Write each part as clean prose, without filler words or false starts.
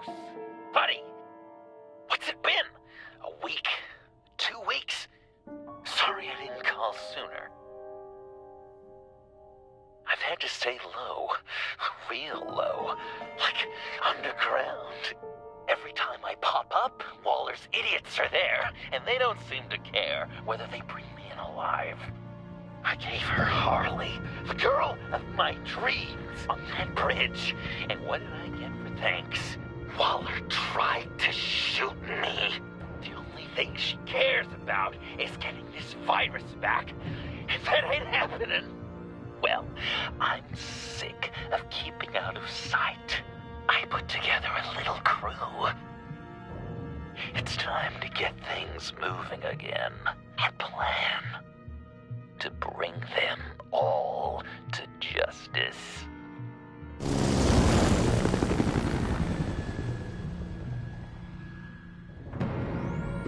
close. Buddy, what's it been? A week? 2 weeks? Sorry I didn't call sooner. I've had to stay low. Real low. Like underground. Every time I pop up, Waller's idiots are there, and they don't seem to care whether they bring me in alive. I gave her Harley, the girl of my dreams, on that bridge. And what did I get for thanks? Waller tried to shoot me. The only thing she cares about is getting this virus back. If that ain't happening, well, I'm sick of keeping out of sight. I put together a little crew. It's time to get things moving again. Our plan: to bring them all to justice.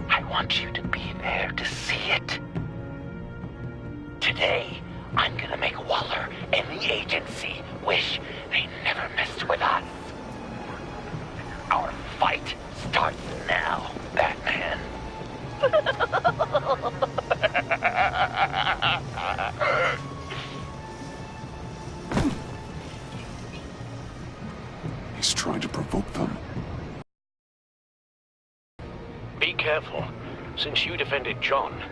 I want you to be there to see it. Today, I'm gonna make Waller and the agency wish they never messed with us. Our fight starts now, Batman. He's trying to provoke them. Be careful. Since you defended John,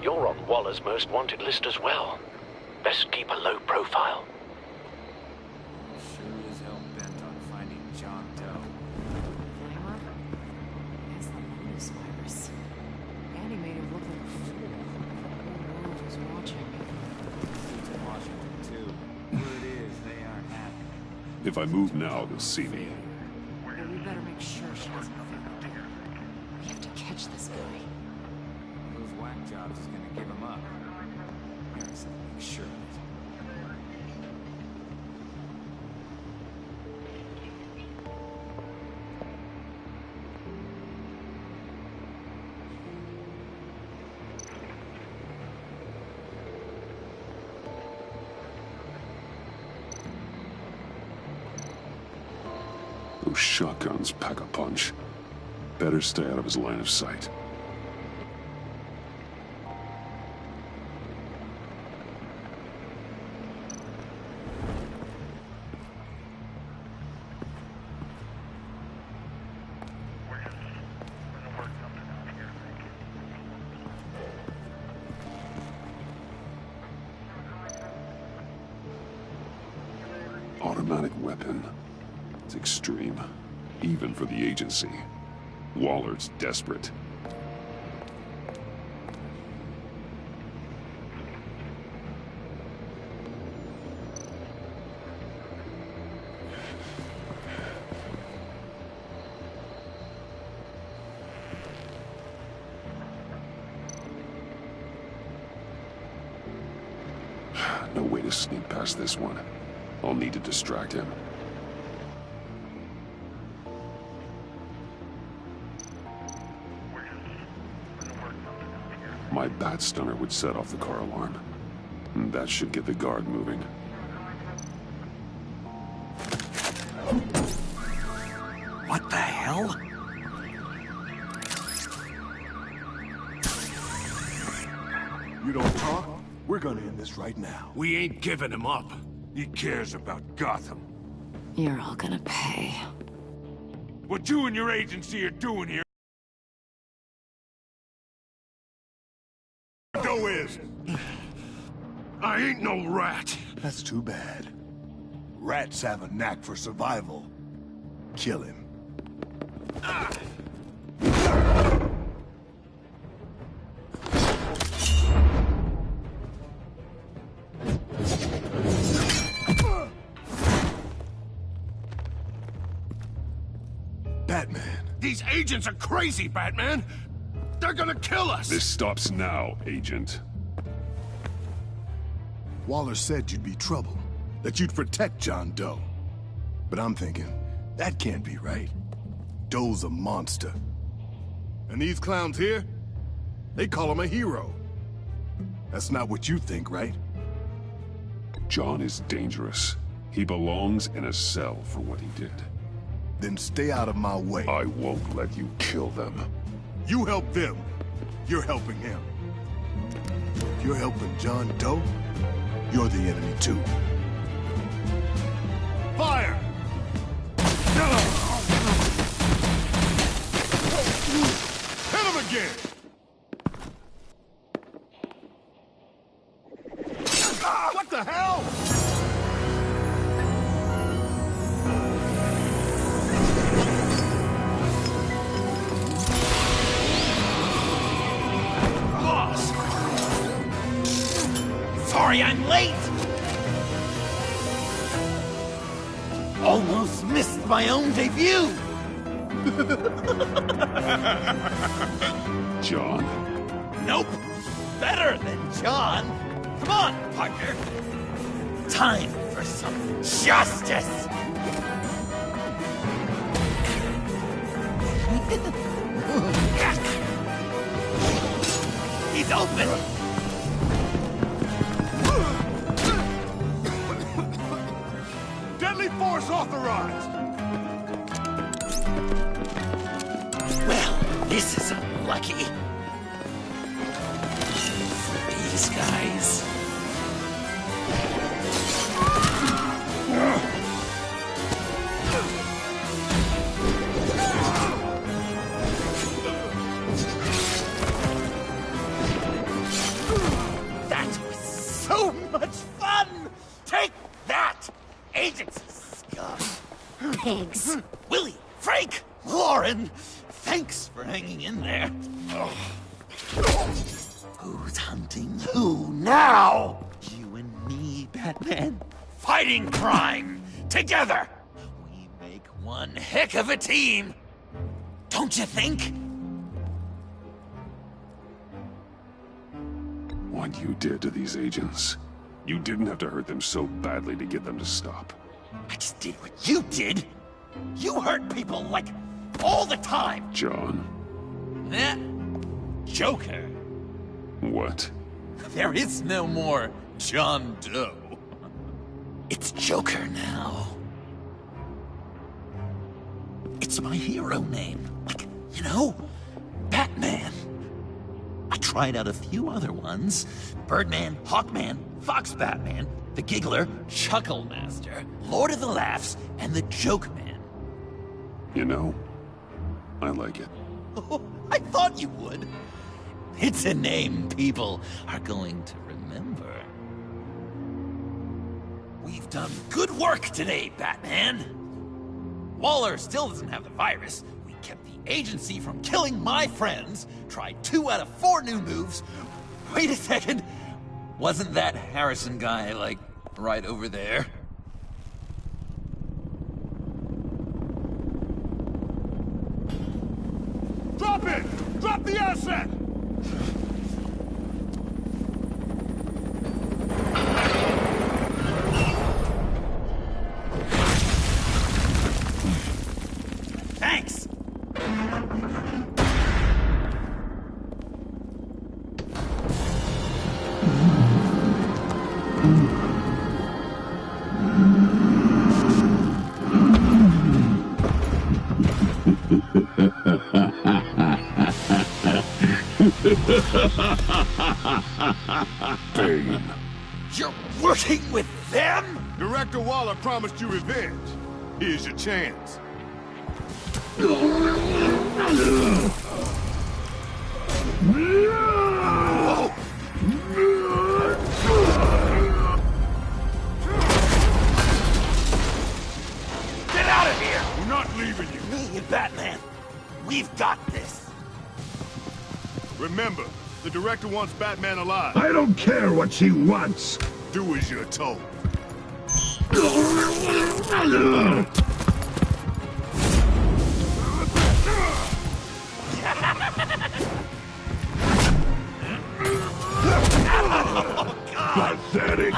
you're on Waller's most wanted list as well. Best keep a low profile. Sure is hell bent on finding John Doe. Flamer? It's the Lotus virus. Andy made him look like a fool. The whole world was watching. It's in Washington, too. Word is, they aren't happy. If I move now, they'll see me. But we better make sure she doesn't figure it out. We have to catch this guy. Those whack jobs is gonna give him up. Harrison, make sure of it. Those shotguns pack a punch. Better stay out of his line of sight. Automatic weapon. It's extreme, even for the agency. Waller's desperate. No way to sneak past this one. I'll need to distract him. My bat stunner would set off the car alarm. That should get the guard moving. What the hell? You don't talk? We're gonna end this right now. We ain't giving him up. He cares about Gotham. You're all gonna pay. What you and your agency are doing here is... I ain't no rat. That's too bad. Rats have a knack for survival. Kill him. Batman. These agents are crazy, Batman. They're gonna kill us. This stops now, Agent. Waller said you'd be trouble, that you'd protect John Doe. But I'm thinking, that can't be right. Doe's a monster. And these clowns here, they call him a hero. That's not what you think, right? John is dangerous. He belongs in a cell for what he did. then stay out of my way. I won't let you kill them. You help them, you're helping him. If you're helping John Doe, you're the enemy too. Fire! Hit him again! What the hell? Sorry I'm late! Almost missed my own debut! John. Nope! Better than John! Come on, partner! Time for some justice! He's open! Deadly force authorized! Well, this is unlucky. For these guys. That was so much fun! Take that, agency scum! Pigs. Willie, Frank, Lauren, thanks for hanging in there. Who's hunting who now? You and me, Batman. Fighting crime together. We make one heck of a team. Don't you think? What you did to these agents. You didn't have to hurt them so badly to get them to stop. I just did what you did. You hurt people like all the time. John. Eh? Joker. What? There is no more John Doe. It's Joker now. It's my hero name. Like, you know, Batman. I tried out a few other ones. Birdman, Hawkman, Fox Batman, the Giggler, Chuckle Master, Lord of the Laughs, and the Joke Man. You know, I like it. Oh, I thought you would. It's a name people are going to remember. We've done good work today, Batman. Waller still doesn't have the virus. We kept the agency from killing my friends, tried 2 out of 4 new moves. Wait a second. Wasn't that Harrison guy, like, right over there? Drop it! Drop the asset! Thanks! Bane. You're working with them? Director Waller promised you revenge. Here's your chance. Get out of here! We're not leaving you. Me and Batman, we've got this. Remember, the director wants Batman alive. I don't care what she wants. Do as you're told. Pathetic.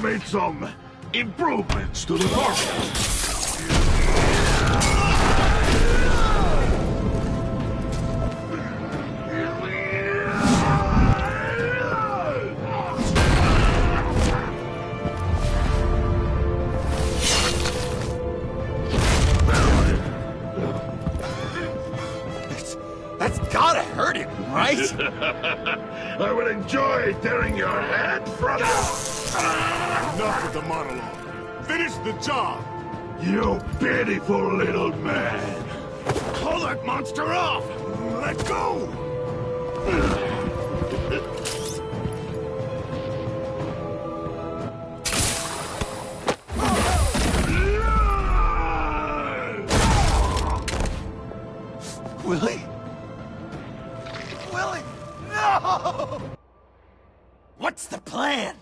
made some improvements to the car. That's gotta hurt him, right? I will enjoy tearing your head from you. Enough with the monologue. Finish the job! You pitiful little man. Call that monster off! Let go! Willie? Willie! No! What's the plan?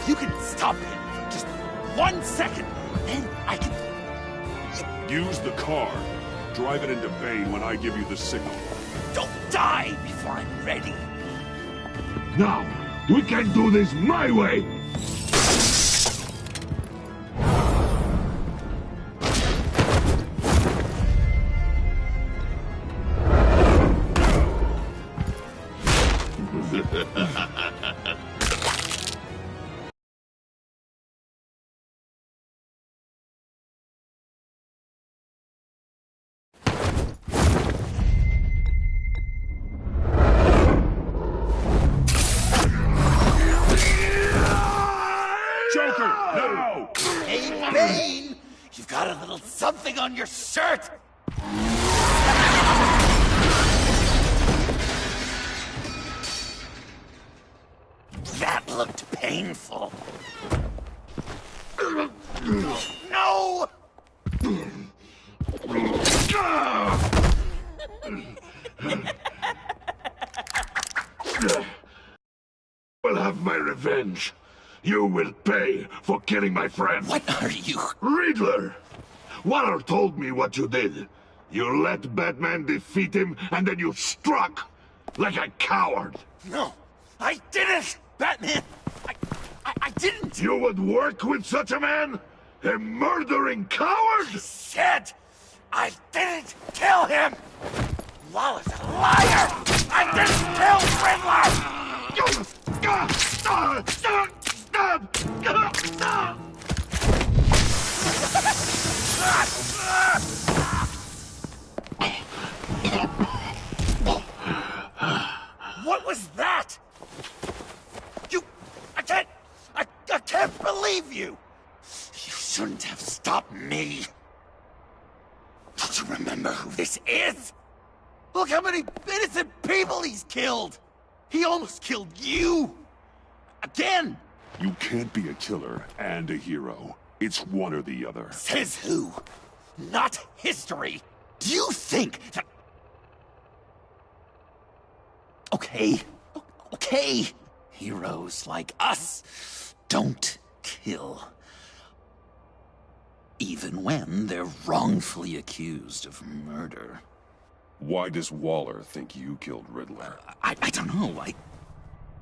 You can stop him for just 1 second, then I can... Use the car. Drive it into Bane when I give you the signal. Don't die before I'm ready. Now, we can do this my way. Joker, no! Hey, Bane! You've got a little something on your shirt! That looked painful. No! Will have my revenge. You will pay for killing my friend. What are you? Riddler! Waller told me what you did. You let Batman defeat him, and then you struck like a coward. No, I didn't! Batman! I didn't! You would work with such a man? A murdering coward? Said I didn't kill him! Waller's a liar! I didn't kill What was that? I can't believe you! You shouldn't have stopped me. Don't you remember who this is? Look how many innocent people he's killed! He almost killed you! Again! You can't be a killer and a hero. It's one or the other. Says who? Not history! Do you think that... Okay. Okay. Heroes like us don't kill. Even when they're wrongfully accused of murder. Why does Waller think you killed Riddler? I don't know,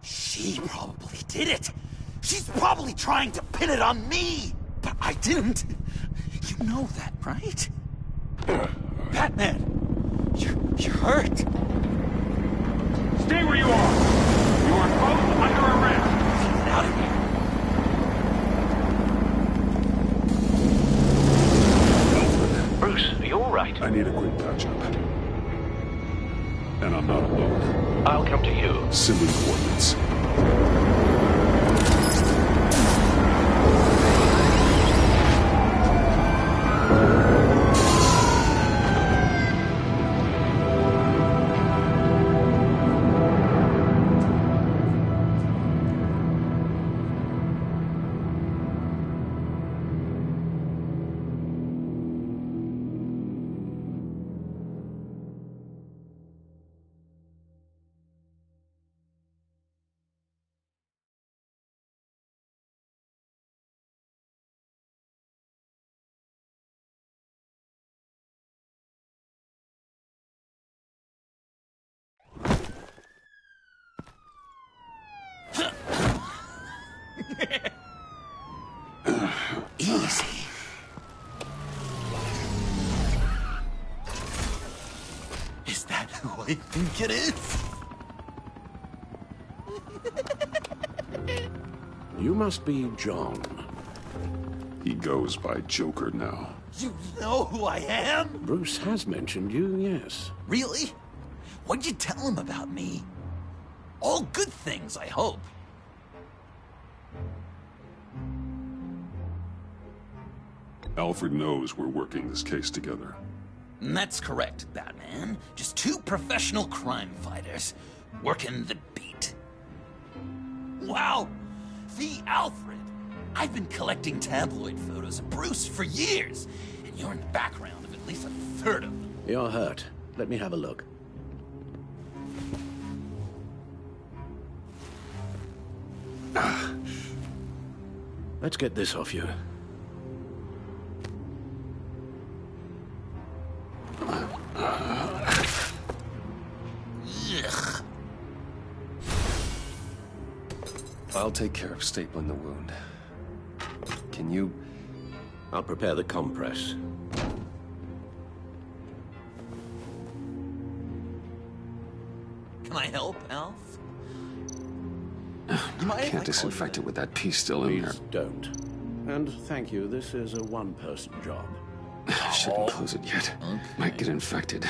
She probably did it! She's probably trying to pin it on me! But I didn't! You know that, right? Batman! You're hurt! Stay where you are! You are both under arrest! Get out of here! Bruce, are you alright? I need a quick patch-up. And I'm not alone. I'll come to you. Send me coordinates. it is? You must be John. He goes by Joker now. You know who I am? Bruce has mentioned you, yes. Really? What'd you tell him about me? All good things, I hope. Alfred knows we're working this case together. And that's correct, Batman. Just two professional crime fighters working the beat. Wow! The Alfred! I've been collecting tabloid photos of Bruce for years, and you're in the background of at least a third of them. You're hurt. Let me have a look. Let's get this off you. Ugh. I'll take care of stapling the wound. Can you... I'll prepare the compress. Can I help, Alf? I can't disinfect it with that piece still in there. Please don't. And thank you, this is a one-person job. Shouldn't close it yet. Might get infected.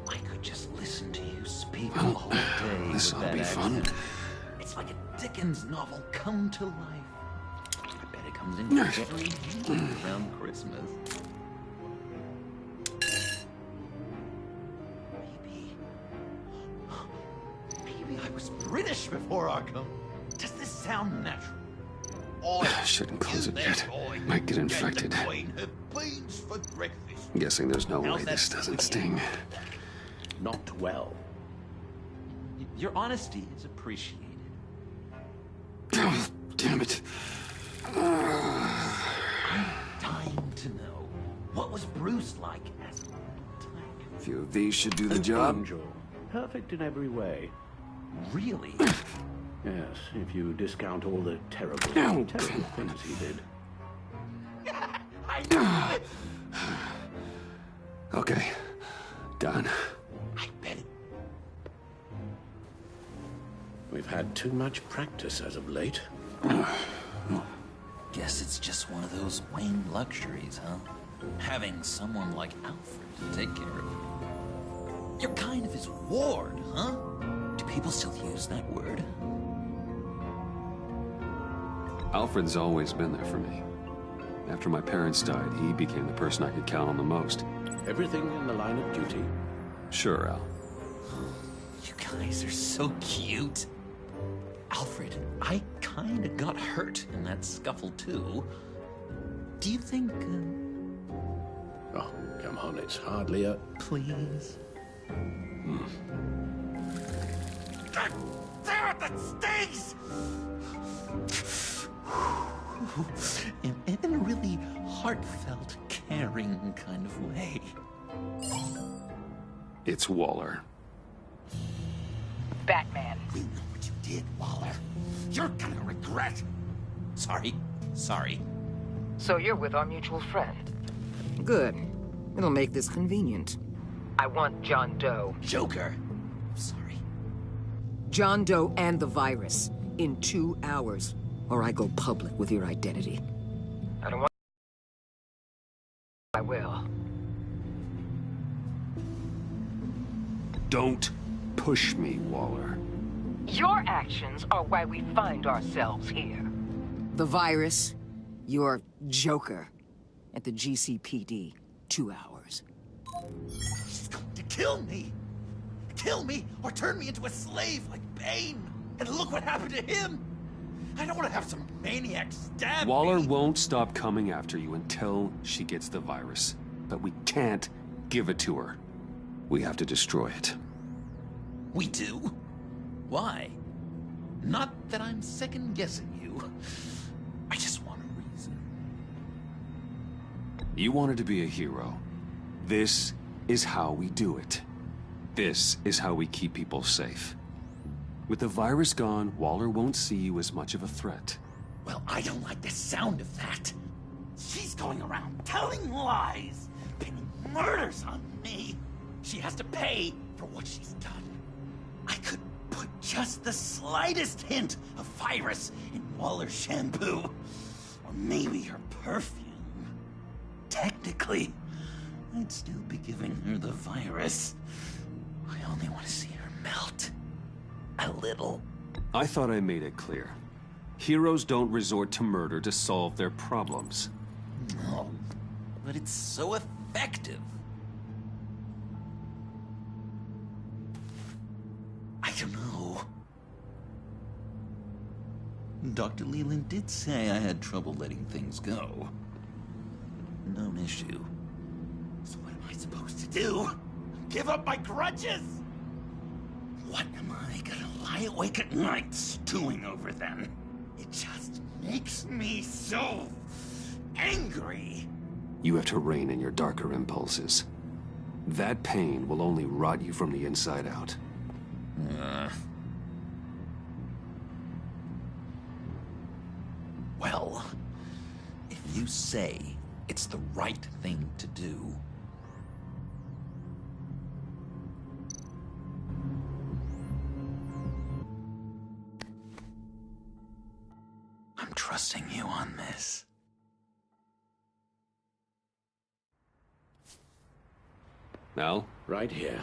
I could just listen to you speak all day. This'll with be that fun. accent. It's like a Dickens novel come to life. I bet it comes in very handy around Christmas. Maybe I was British before Arkham. Does this sound natural? Shouldn't close it yet. Might get infected. I'm guessing there's no way this doesn't sting. Not well. Your honesty is appreciated. Oh, damn it. I'm dying to know, what was Bruce like as a type? A few of these should do the job. Angel. Perfect in every way. Really? Yes, if you discount all the terrible, Oh, terrible things he did. I knew it! Okay, done. I bet it. We've had too much practice as of late. Guess it's just one of those Wayne luxuries, huh? Having someone like Alfred to take care of you. You're kind of his ward, huh? Do people still use that word? Alfred's always been there for me. After my parents died, he became the person I could count on the most. Everything in the line of duty. Sure, Al. You guys are so cute. Alfred, I kinda got hurt in that scuffle too. Do you think, Oh, come on, it's hardly a... please? God damn it, that stings! In a really heartfelt, caring kind of way. It's Waller. BatMan. We know what you did, Waller. You're gonna regret. Sorry. So you're with our mutual friend. Good. It'll make this convenient. I want John Doe. Joker. Sorry. John Doe and the virus. In 2 hours. Or I go public with your identity. I don't want... I will. Don't push me, Waller. Your actions are why we find ourselves here. The virus, your Joker, at the GCPD, 2 hours. She's going to kill me. Kill me or turn me into a slave like Bane. And look what happened to him. I don't want to have some maniac stab Waller me. won't stop coming after you until she gets the virus. But we can't give it to her. We have to destroy it. We do? Why? Not that I'm second-guessing you. I just want a reason. You wanted to be a hero. This is how we do it. This is how we keep people safe. With the virus gone, Waller won't see you as much of a threat. Well, I don't like the sound of that. She's going around telling lies, pinning murders on me. She has to pay for what she's done. I could put just the slightest hint of virus in Waller's shampoo. Or maybe her perfume. Technically, I'd still be giving her the virus. I only want to see her melt. A little. I thought I made it clear. Heroes don't resort to murder to solve their problems. No, but it's so effective. I don't know. Dr. Leland did say I had trouble letting things go. Known issue. So what am I supposed to do? Give up my grudges? What am I gonna lie awake at night stewing over then? It just makes me so angry. You have to rein in your darker impulses. That pain will only rot you from the inside out. Well, if you say it's the right thing to do, I'm trusting you on this. Al? Right here.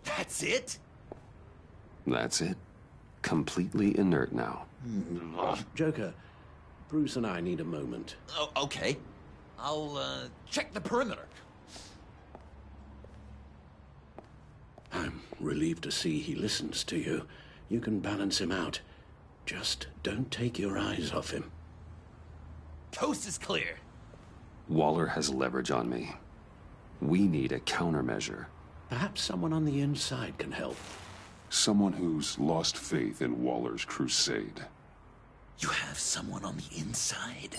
That's it? That's it. Completely inert now. Joker, Bruce and I need a moment. Oh, okay. I'll, check the perimeter. I'm relieved to see he listens to you. You can balance him out. Just don't take your eyes off him. Coast is clear. Waller has leverage on me. We need a countermeasure. Perhaps someone on the inside can help. Someone who's lost faith in Waller's crusade. You have someone on the inside?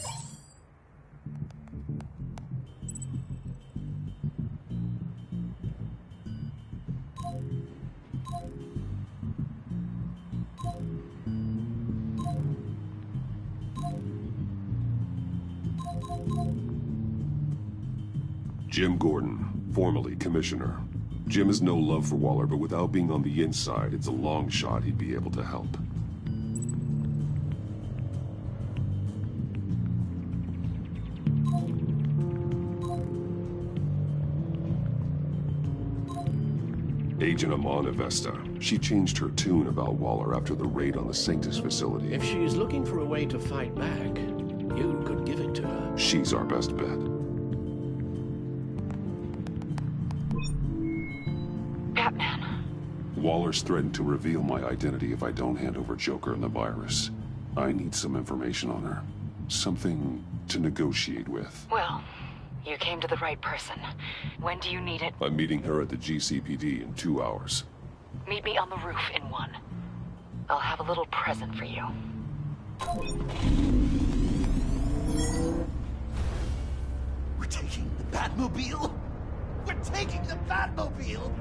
Jim Gordon, formerly commissioner. Jim has no love for Waller, but without being on the inside, it's a long shot he'd be able to help. Agent Amana Vesta. She changed her tune about Waller after the raid on the Sanctus facility. If she's looking for a way to fight back, you could give it to her. She's our best bet. BatMan. Waller's threatened to reveal my identity if I don't hand over Joker and the virus. I need some information on her. Something to negotiate with. Well, you came to the right person. When do you need it? I'm meeting her at the GCPD in 2 hours. Meet me on the roof in 1. I'll have a little present for you. We're taking the Batmobile? We're taking the Batmobile!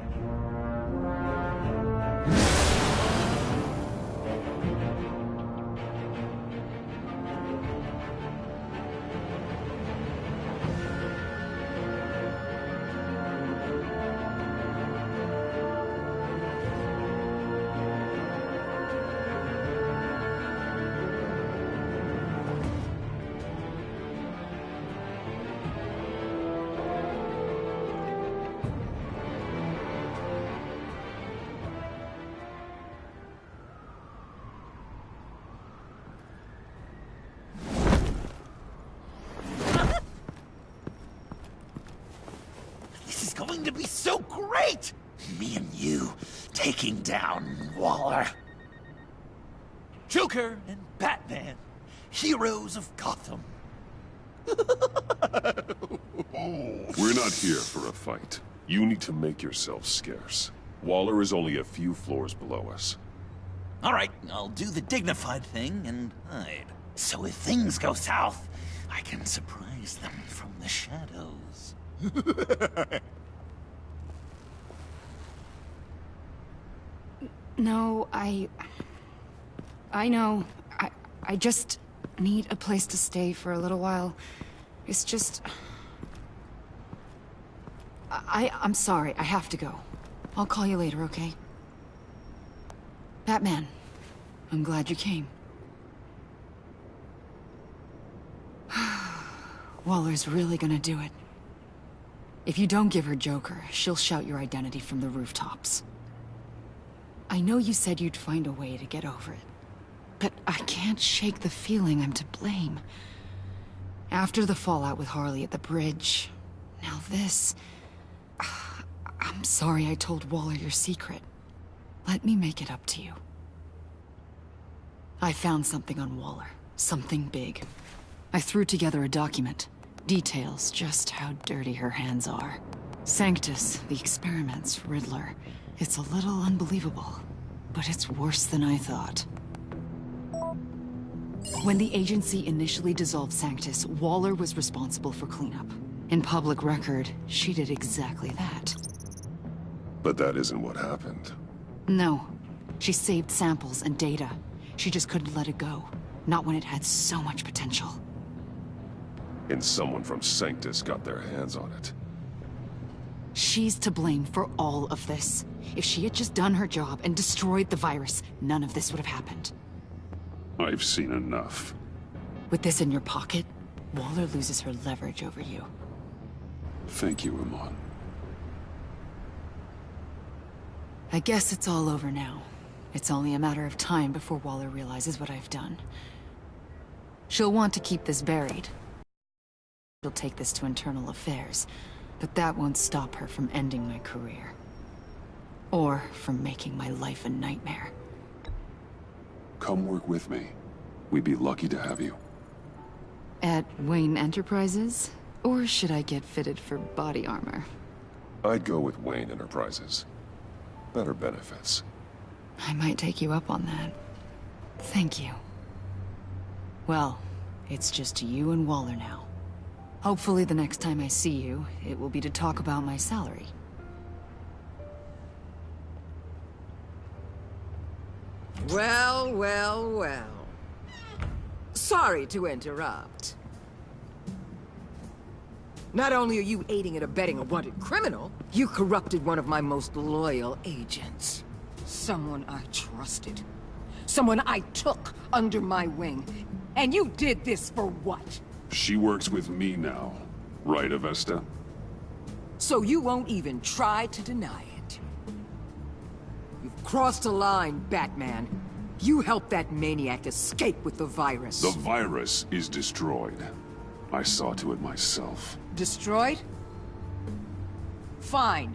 Going to be so great! Me and you taking down Waller. Joker and Batman, heroes of Gotham. We're not here for a fight. You need to make yourself scarce. Waller is only a few floors below us. All right, I'll do the dignified thing and hide. So if things go south, I can surprise them from the shadows. No, I know. I just... need a place to stay for a little while. It's just... I'm sorry, I have to go. I'll call you later, okay? Batman, I'm glad you came. Waller's really gonna do it. If you don't give her Joker, she'll shout your identity from the rooftops. I know you said you'd find a way to get over it, but I can't shake the feeling I'm to blame. After the fallout with Harley at the bridge, now this... I'm sorry I told Waller your secret. Let me make it up to you. I found something on Waller. Something big. I threw together a document. Details just how dirty her hands are. Sanctus, the experiments, Riddler. It's a little unbelievable, but it's worse than I thought. When the agency initially dissolved Sanctus, Waller was responsible for cleanup. In public record, she did exactly that. But that isn't what happened. No. She saved samples and data. She just couldn't let it go. Not when it had so much potential. And someone from Sanctus got their hands on it. She's to blame for all of this. If she had just done her job and destroyed the virus, none of this would have happened. I've seen enough. With this in your pocket, Waller loses her leverage over you. Thank you, Iman. I guess it's all over now. It's only a matter of time before Waller realizes what I've done. She'll want to keep this buried. She'll take this to internal affairs, but that won't stop her from ending my career. Or from making my life a nightmare. Come work with me. We'd be lucky to have you. At Wayne Enterprises? Or should I get fitted for body armor? I'd go with Wayne Enterprises. Better benefits. I might take you up on that. Thank you. Well, it's just you and Waller now. Hopefully the next time I see you, it will be to talk about my salary. Well, well, well. Sorry to interrupt. Not only are you aiding and abetting a wanted criminal, you corrupted one of my most loyal agents. Someone I trusted. Someone I took under my wing. And you did this for what? She works with me now. Right, Avesta? So you won't even try to deny it. You've crossed a line, Batman. You helped that maniac escape with the virus. The virus is destroyed. I saw to it myself. Destroyed? Fine.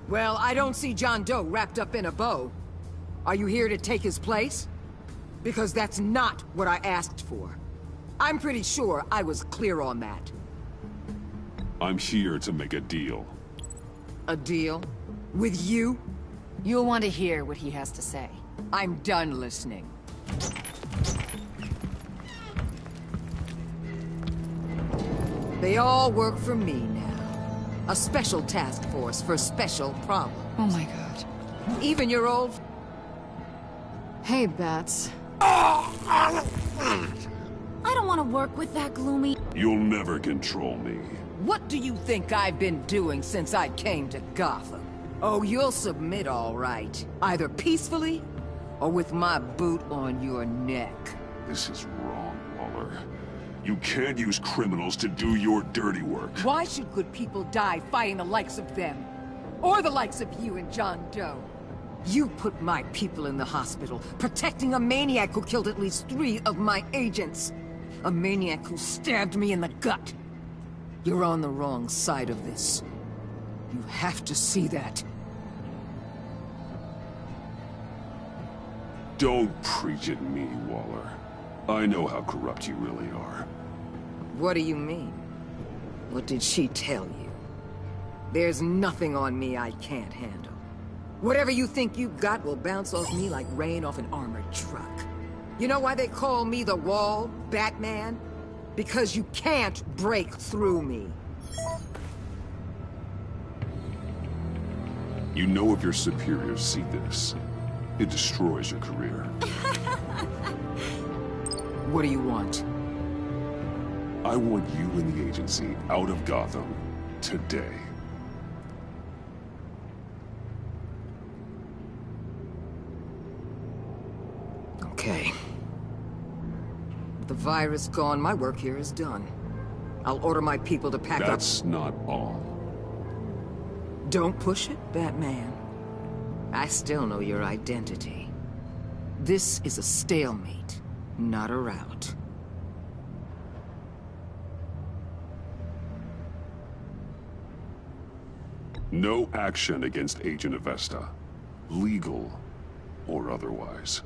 Well, I don't see John Doe wrapped up in a bow. Are you here to take his place? Because that's not what I asked for. I'm pretty sure I was clear on that. I'm here to make a deal. A deal? With you? You'll want to hear what he has to say. I'm done listening. They all work for me now. A special task force for special problems. Oh my god. Even your old... Hey, Bats. I don't want to work with that gloomy... You'll never control me. What do you think I've been doing since I came to Gotham? Oh, you'll submit all right. Either peacefully, or with my boot on your neck. This is wrong, Waller. You can't use criminals to do your dirty work. Why should good people die fighting the likes of them? Or the likes of you and John Doe? You put my people in the hospital, protecting a maniac who killed at least 3 of my agents. A maniac who stabbed me in the gut. You're on the wrong side of this. You have to see that. Don't preach at me, Waller. I know how corrupt you really are. What do you mean? What did she tell you? There's nothing on me I can't handle. Whatever you think you got will bounce off me like rain off an armored truck. You know why they call me the Wall, Batman? Because you can't break through me. You know if your superiors see this, it destroys your career. What do you want? I want you and the agency out of Gotham today. Okay. With the virus gone, my work here is done. I'll order my people to pack up. That's not all. Don't push it, Batman. I still know your identity. This is a stalemate, not a rout. No action against Agent Avesta. Legal or otherwise.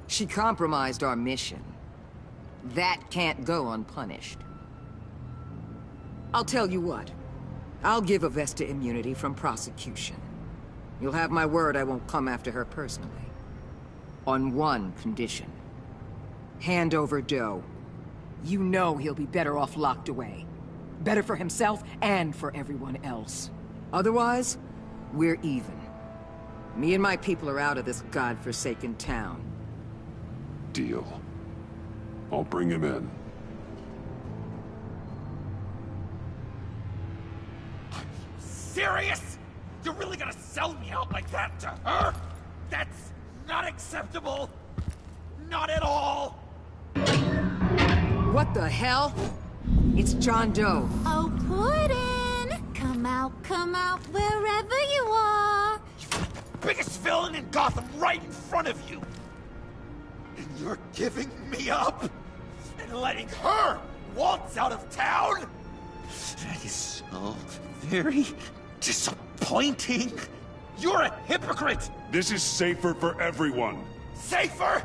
She compromised our mission. That can't go unpunished. I'll tell you what. I'll give Avesta immunity from prosecution. You'll have my word I won't come after her personally. On one condition. Hand over Doe. You know he'll be better off locked away. Better for himself and for everyone else. Otherwise, we're even. Me and my people are out of this godforsaken town. Deal. I'll bring him in. Serious? You're really gonna sell me out like that to her? That's not acceptable. Not at all. What the hell? It's John Doe. Oh, Puddin'! Come out, wherever you are. Biggest villain in Gotham right in front of you. And you're giving me up? And letting her waltz out of town? That is so very disappointing. You're a hypocrite. This is safer for everyone. Safer?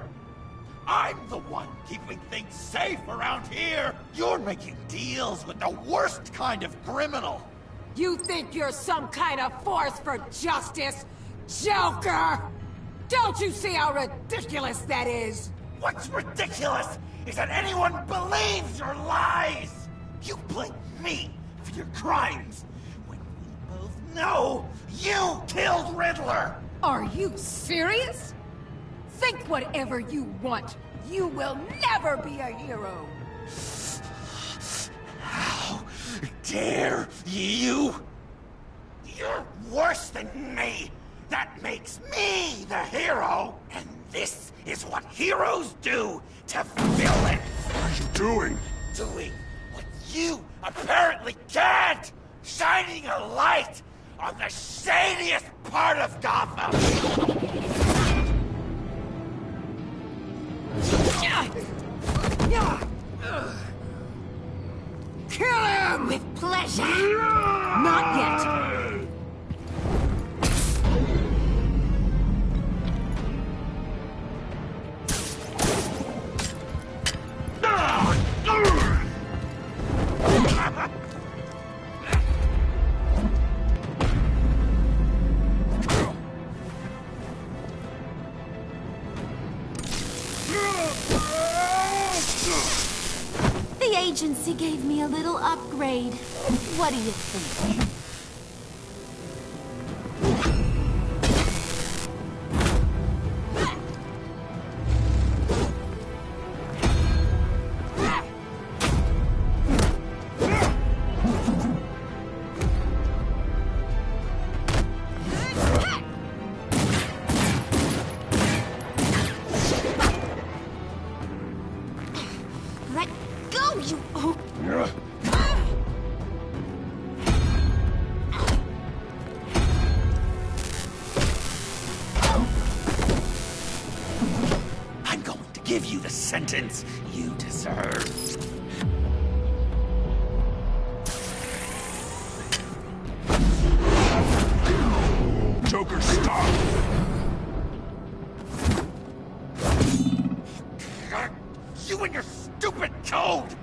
I'm the one keeping things safe around here. You're making deals with the worst kind of criminal. You think you're some kind of force for justice, Joker? Don't you see how ridiculous that is? What's ridiculous is that anyone believes your lies. You blame me for your crimes when we both know you killed Riddler. Are you serious? Think whatever you want. You will never be a hero. How dare you? You're worse than me. That makes me the hero. And this is what heroes do to villains. What are you doing? Doing what you apparently can't. Shining a light on the shadiest part of Gotham. Kill him! With pleasure. Not yet. The agency gave me a little upgrade. What do you think? Let go, you... I'm going to give you the sentence you deserve. Joker, stop! You and your stupid code!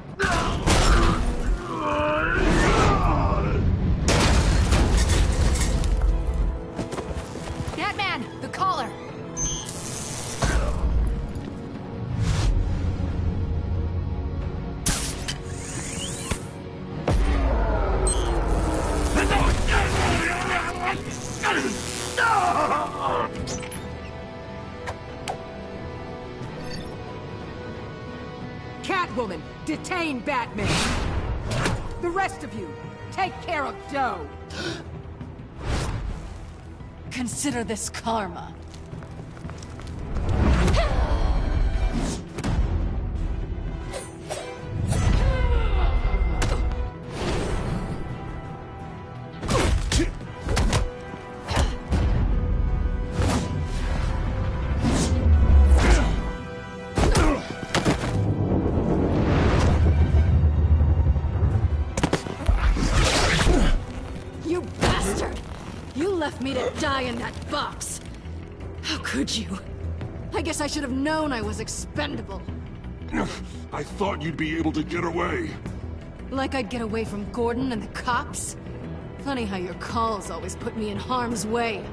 Batman, the collar! woman. Detain Batman. The rest of you, take care of Doe. Consider this karma. You bastard! You left me to die in that box. How could you? I guess I should have known I was expendable. I thought you'd be able to get away. Like I'd get away from Gordon and the cops? Funny how your calls always put me in harm's way.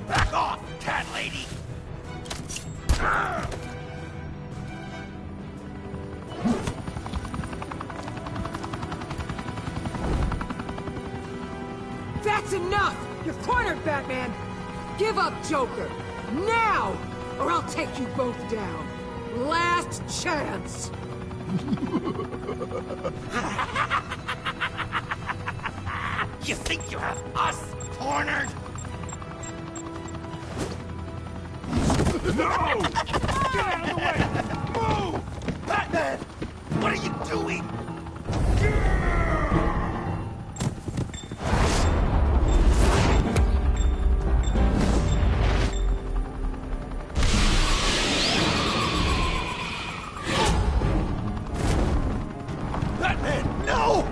Back off, cat lady! That's enough! You're cornered, Batman! Give up Joker! Now! Or I'll take you both down. Last chance! You think you have us cornered? No! Get out of the way! Move! Batman! What are you doing? Batman, no!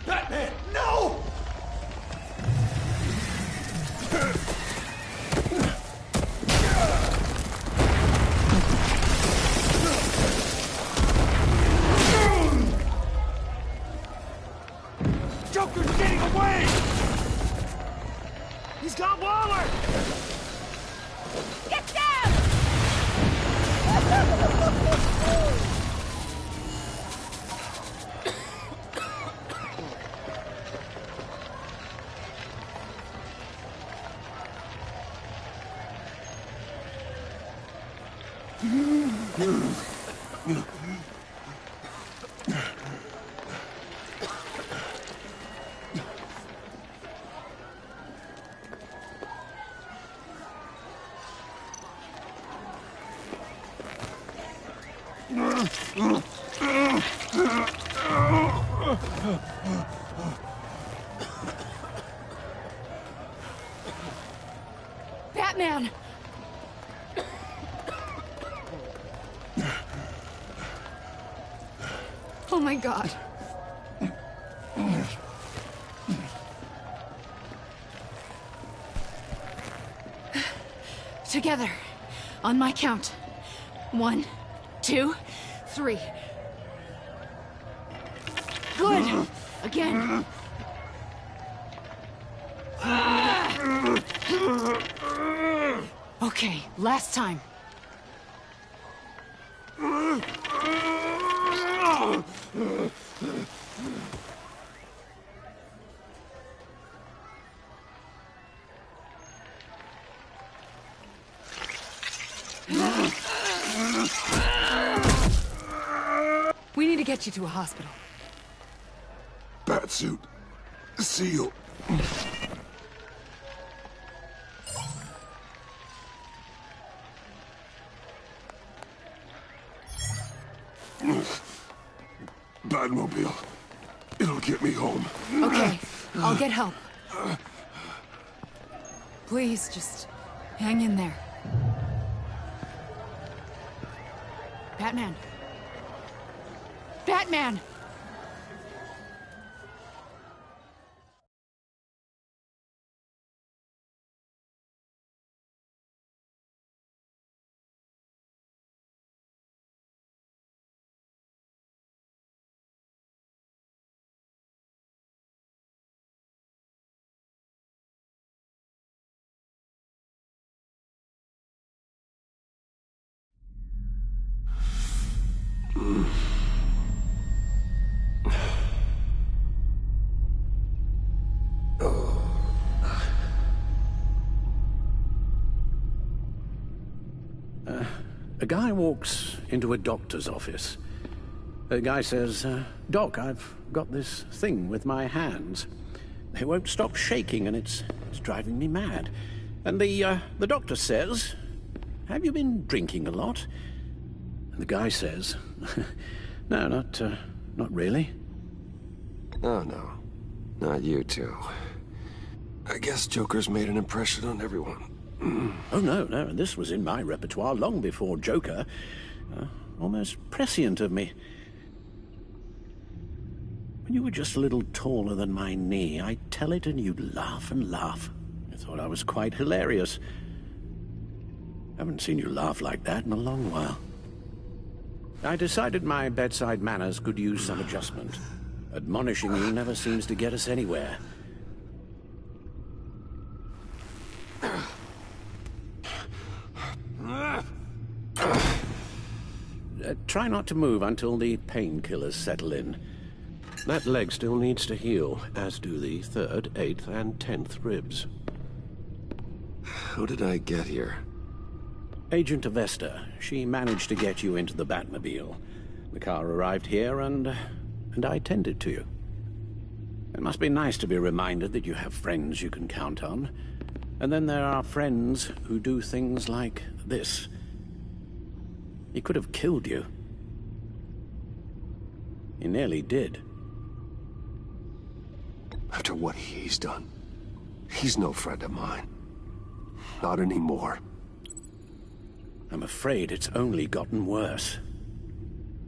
Batman, no! Joker's getting away! He's got Waller! Get down! Batman! Oh my God. Together. On my count. 1, 2, 3. Good. Again. Okay, last time. We need to get you to a hospital. Batsuit. Seal. Batmobile. It'll get me home. Okay, I'll get help. Please, just hang in there. Batman. Batman! A guy walks into a doctor's office. The guy says, Doc, I've got this thing with my hands. They won't stop shaking and it's driving me mad. And the doctor says, have you been drinking a lot? And the guy says, no, not really. Oh, no. Not you two. I guess Joker's made an impression on everyone. Oh, no, this was in my repertoire long before Joker. Almost prescient of me. When you were just a little taller than my knee, I'd tell it and you'd laugh and laugh. I thought I was quite hilarious. Haven't seen you laugh like that in a long while. I decided my bedside manners could use some adjustment. Admonishing you never seems to get us anywhere. Try not to move until the painkillers settle in. That leg still needs to heal, as do the 3rd, 8th, and 10th ribs. How did I get here? Agent Avesta. She managed to get you into the Batmobile. The car arrived here, and I tended to you. It must be nice to be reminded that you have friends you can count on. And then there are friends who do things like this. He could have killed you. He nearly did. After what he's done, he's no friend of mine. Not anymore. I'm afraid it's only gotten worse.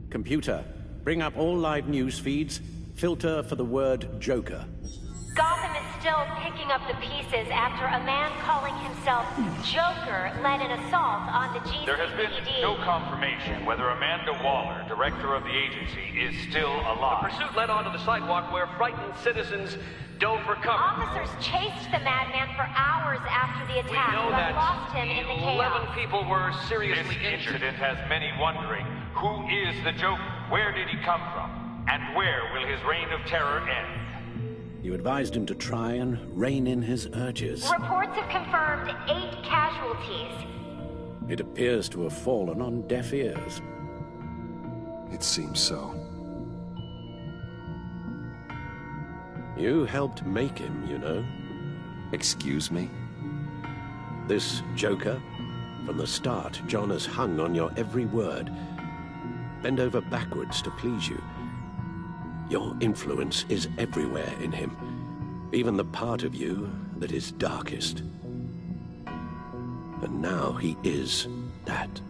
Computer, bring up all live news feeds. Filter for the word Joker. Gotham is still picking up the pieces after a man calling himself Joker led an assault on the GCPD. There has been no confirmation whether Amanda Waller, director of the agency, is still alive. The pursuit led onto the sidewalk where frightened citizens dove for cover. Officers chased the madman for hours after the attack, but lost him in the chaos. 11 people were seriously This injured. incident has many wondering, who is the Joker? Where did he come from? And where will his reign of terror end? You advised him to try and rein in his urges. Reports have confirmed 8 casualties. It appears to have fallen on deaf ears. It seems so. You helped make him, you know. Excuse me? This Joker, from the start, John has hung on your every word. Bend over backwards to please you. Your influence is everywhere in him, even the part of you that is darkest. And now he is that.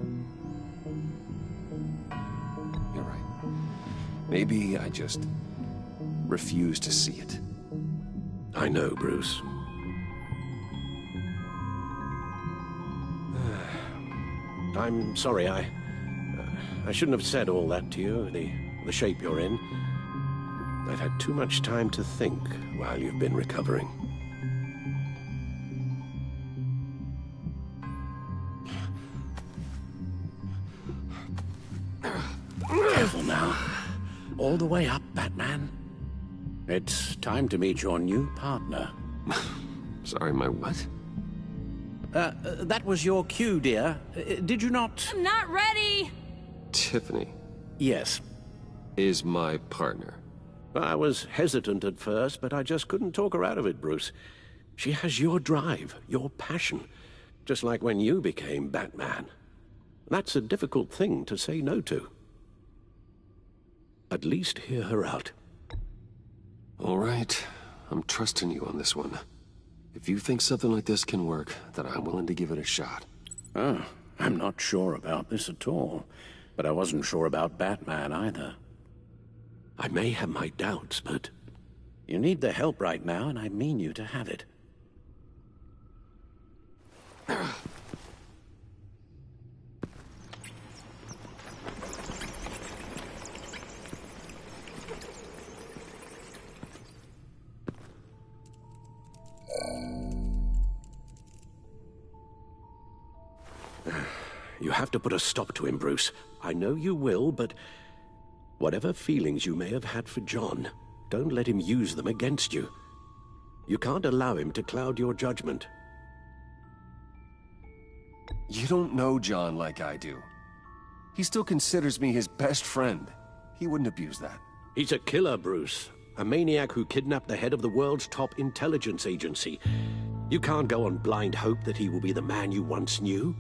You're right. Maybe I just refuse to see it. I know, Bruce. I'm sorry, I shouldn't have said all that to you, the shape you're in. I've had too much time to think while you've been recovering. Careful now. All the way up, Batman. It's time to meet your new partner. Sorry, my what? That was your cue, dear. Did you not? I'm not ready! Tiffany Yes. is my partner. I was hesitant at first, but I just couldn't talk her out of it, Bruce. She has your drive, your passion, just like when you became Batman. That's a difficult thing to say no to. At least hear her out. All right, I'm trusting you on this one. If you think something like this can work, then I'm willing to give it a shot. Oh, I'm not sure about this at all, but I wasn't sure about Batman either. I may have my doubts, but you need the help right now, and I mean you to have it. You have to put a stop to him, Bruce. I know you will, but whatever feelings you may have had for John, don't let him use them against you. You can't allow him to cloud your judgment. You don't know John like I do. He still considers me his best friend. He wouldn't abuse that. He's a killer, Bruce. A maniac who kidnapped the head of the world's top intelligence agency. You can't go on blind hope that he will be the man you once knew.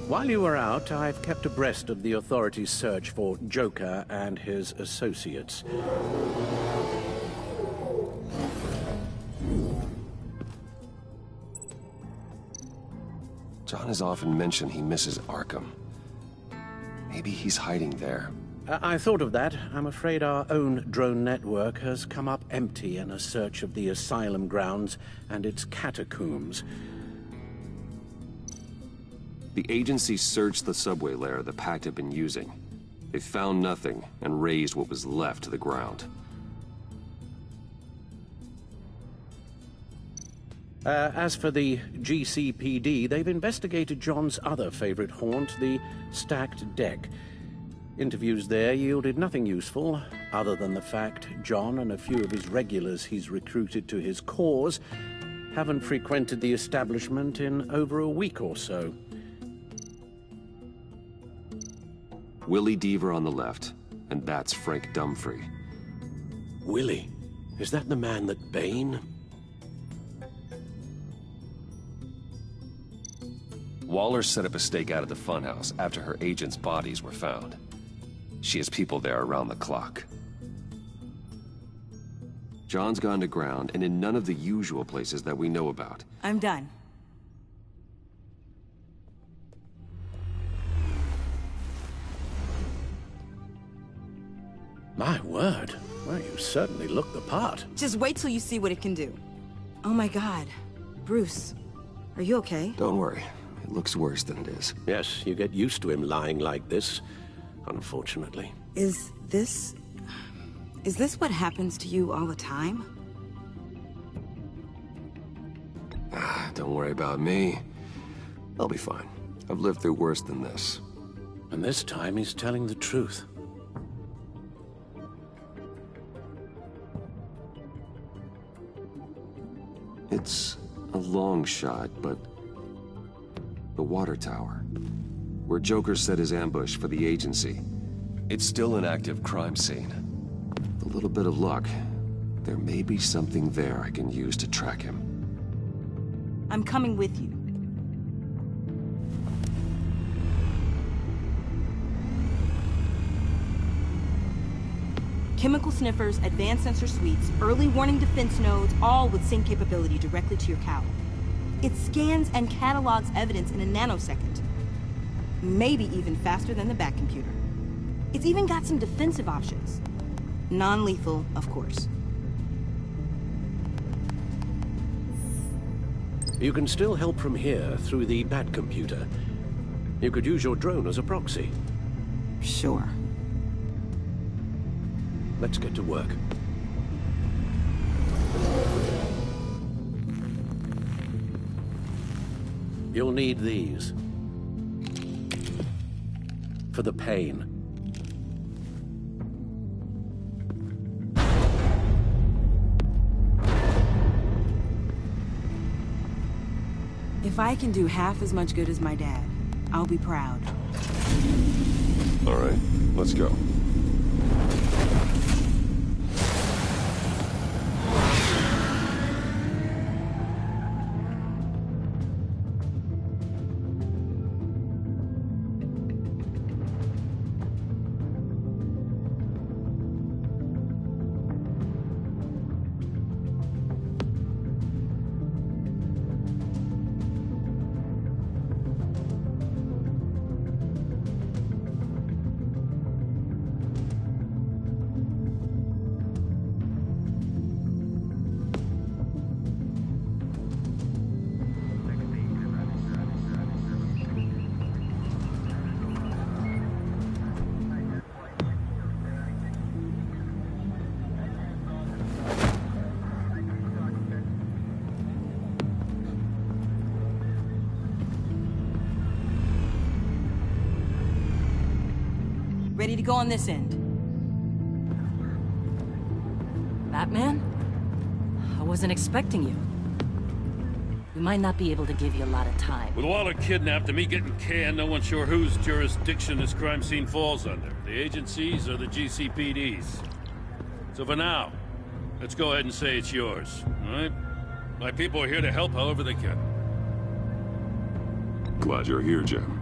While you were out, I've kept abreast of the authorities' search for Joker and his associates. John has often mentioned he misses Arkham. Maybe he's hiding there. I thought of that. I'm afraid our own drone network has come up empty in a search of the asylum grounds and its catacombs. The agency searched the subway layer the Pact had been using. They found nothing and razed what was left to the ground. As for the GCPD, they've investigated John's other favorite haunt, the stacked deck. Interviews there yielded nothing useful, other than the fact John and a few of his regulars he's recruited to his cause haven't frequented the establishment in over a week or so. Willie Deaver on the left, and that's Frank Dumfrey. Willie? Is that the man that Bane? Waller set up a stakeout at the funhouse after her agents' bodies were found. She has people there around the clock. John's gone to ground and in none of the usual places that we know about. I'm done. My word. Well, you certainly look the part. Just wait till you see what it can do. Oh my God. Bruce, are you okay? Don't worry. It looks worse than it is. Yes, you get used to him lying like this, unfortunately. Is this what happens to you all the time? Don't worry about me. I'll be fine. I've lived through worse than this. And this time he's telling the truth. It's a long shot, but the water tower, where Joker set his ambush for the agency, it's still an active crime scene. With a little bit of luck, there may be something there I can use to track him. I'm coming with you. Chemical sniffers, advanced sensor suites, early warning defense nodes, all with sync capability directly to your cowl. It scans and catalogs evidence in a nanosecond. Maybe even faster than the Bat computer. It's even got some defensive options. Non-lethal, of course. You can still help from here through the Bat computer. You could use your drone as a proxy. Sure. Let's get to work. You'll need these. For the pain. If I can do half as much good as my dad, I'll be proud. All right, let's go. Ready to go on this end. Batman? I wasn't expecting you. We might not be able to give you a lot of time. With Waller kidnapped and me getting canned, no one's sure whose jurisdiction this crime scene falls under. The agencies or the GCPD's. So for now, let's go ahead and say it's yours, all right? My people are here to help however they can. Glad you're here, Jim.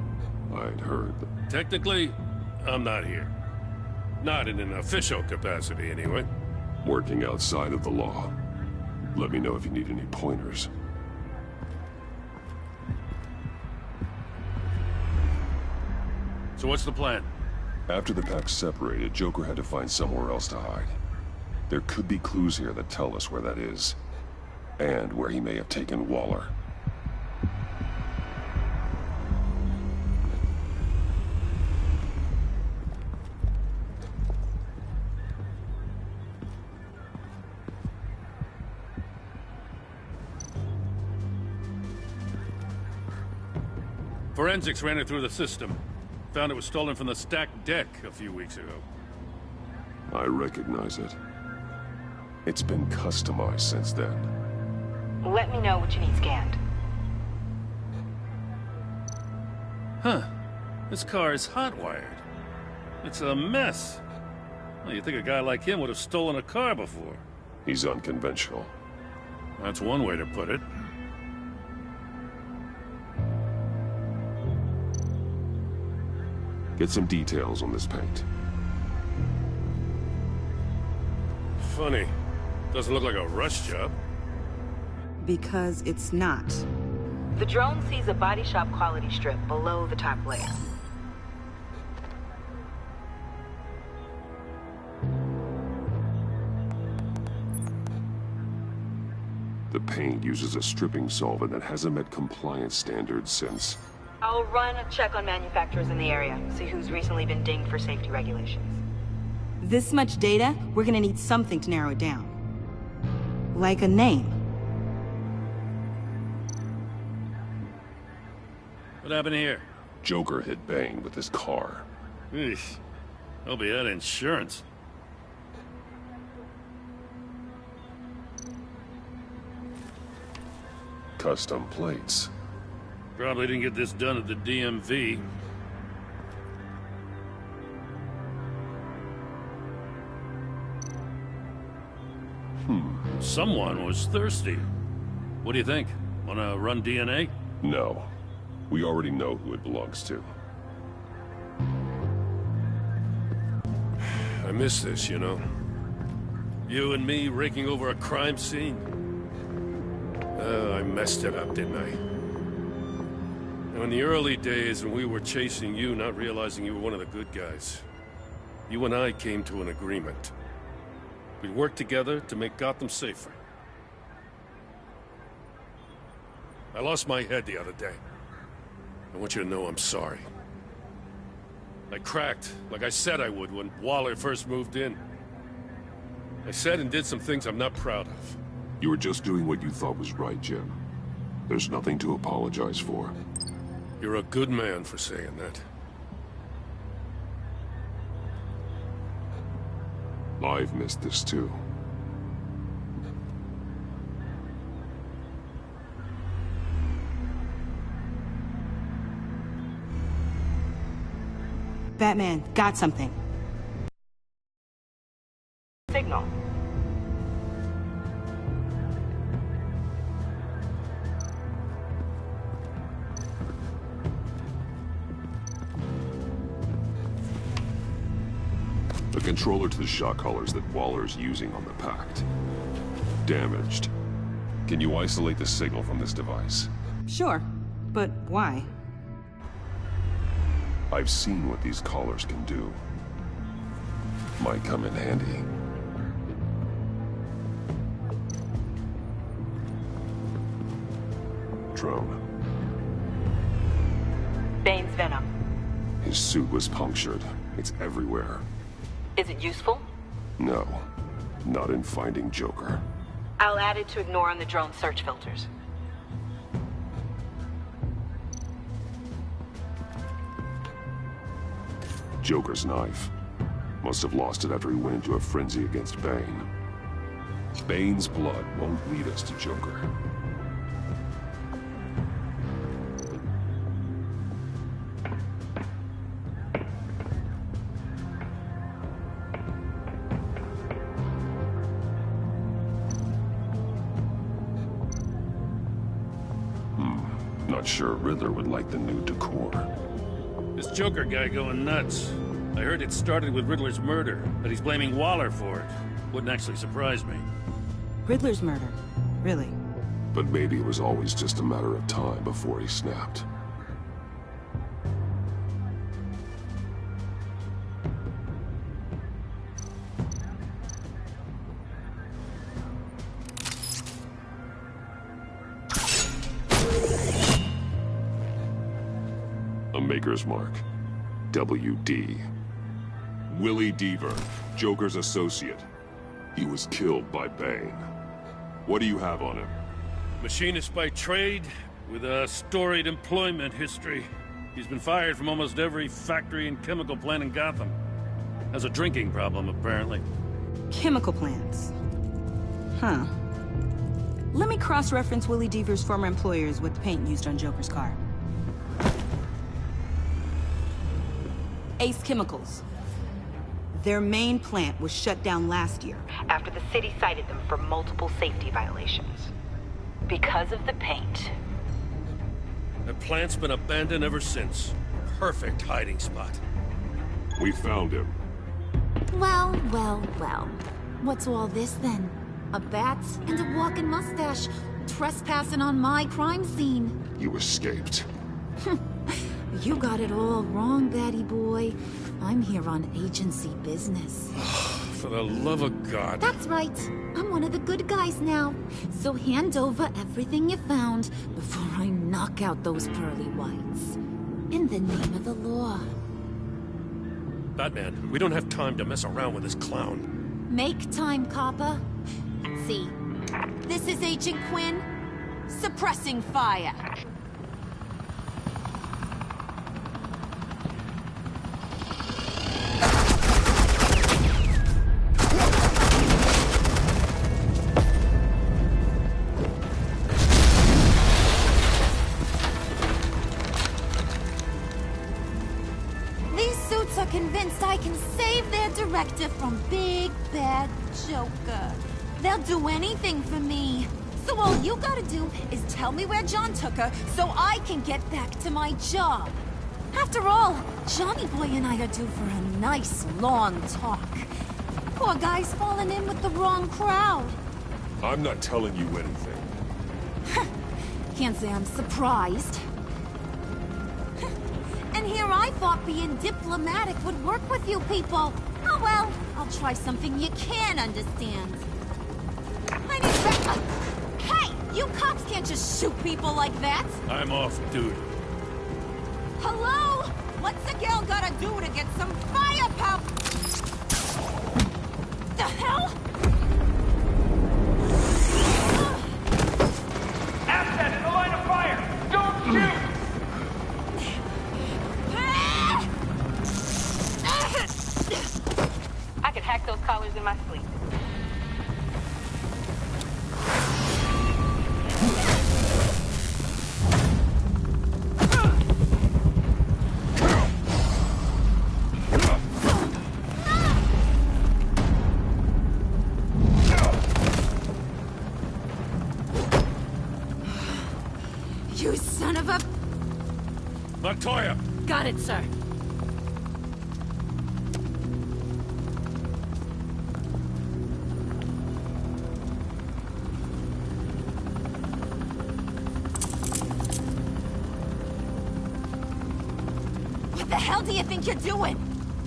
I'd heard that... Technically, I'm not here. Not in an official capacity, anyway. Working outside of the law. Let me know if you need any pointers. So what's the plan? After the pack separated, Joker had to find somewhere else to hide. There could be clues here that tell us where that is. And where he may have taken Waller. Forensics ran it through the system. Found it was stolen from the stacked deck a few weeks ago. I recognize it. It's been customized since then. Let me know what you need scanned. Huh. This car is hot-wired. It's a mess. Well, you'd think a guy like him would have stolen a car before. He's unconventional. That's one way to put it. Get some details on this paint. Funny. Doesn't look like a rush job. Because it's not. The drone sees a body shop quality strip below the top layer. The paint uses a stripping solvent that hasn't met compliance standards since... I'll run a check on manufacturers in the area, see who's recently been dinged for safety regulations. This much data, we're gonna need something to narrow it down. Like a name. What happened here? Joker hit Bane with his car. Eesh. Hope he had insurance. Custom plates. Probably didn't get this done at the DMV. Someone was thirsty. What do you think? Wanna run DNA? No. We already know who it belongs to. I miss this, you know. You and me raking over a crime scene. Oh, I messed it up, didn't I? Now, in the early days when we were chasing you, not realizing you were one of the good guys, you and I came to an agreement. We'd work together to make Gotham safer. I lost my head the other day. I want you to know I'm sorry. I cracked, like I said I would when Waller first moved in. I said and did some things I'm not proud of. You were just doing what you thought was right, Jim. There's nothing to apologize for. You're a good man for saying that. I've missed this too. Batman, got something. Signal. The controller to the shock collars that Waller's using on the Pact. Damaged. Can you isolate the signal from this device? Sure, but why? I've seen what these collars can do. Might come in handy. Drone. Bane's venom. His suit was punctured. It's everywhere. Is it useful? No. Not in finding Joker. I'll add it to ignore on the drone search filters. Joker's knife. Must have lost it after he went into a frenzy against Bane. Bane's blood won't lead us to Joker. Not sure Riddler would like the new decor. This Joker guy going nuts. I heard it started with Riddler's murder, but he's blaming Waller for it. Wouldn't actually surprise me. Riddler's murder? Really? But maybe it was always just a matter of time before he snapped. A Maker's Mark. WD. Willie Deaver, Joker's associate. He was killed by Bane. What do you have on him? Machinist by trade, with a storied employment history. He's been fired from almost every factory and chemical plant in Gotham. Has a drinking problem, apparently. Chemical plants. Huh. Let me cross-reference Willie Deaver's former employers with the paint used on Joker's car. Ace Chemicals. Their main plant was shut down last year after the city cited them for multiple safety violations. Because of the paint. The plant's been abandoned ever since. Perfect hiding spot. We found him. Well, well, well. What's all this then? A bat and a walking mustache trespassing on my crime scene. You escaped. You got it all wrong, Batty boy. I'm here on agency business. For the love of God. That's right. I'm one of the good guys now. So hand over everything you found before I knock out those pearly whites. In the name of the law. Batman, we don't have time to mess around with this clown. Make time, copper. See, this is Agent Quinn. Suppressing fire. Convinced I can save their director from Big Bad Joker. They'll do anything for me. So all you gotta do is tell me where John took her so I can get back to my job. After all, Johnny Boy and I are due for a nice long talk. Poor guy's fallen in with the wrong crowd. I'm not telling you anything. Can't say I'm surprised. And here I thought being diplomatic would work with you people. Oh well, I'll try something you can understand. I need hey! You cops can't just shoot people like that! I'm off duty. Hello? What's a girl gotta do to get some firepower? The hell? Asset in the line of fire! Don't shoot! I could hack those collars in my sleep. You son of a... Montoya! Got it, sir. What the hell do you think you're doing?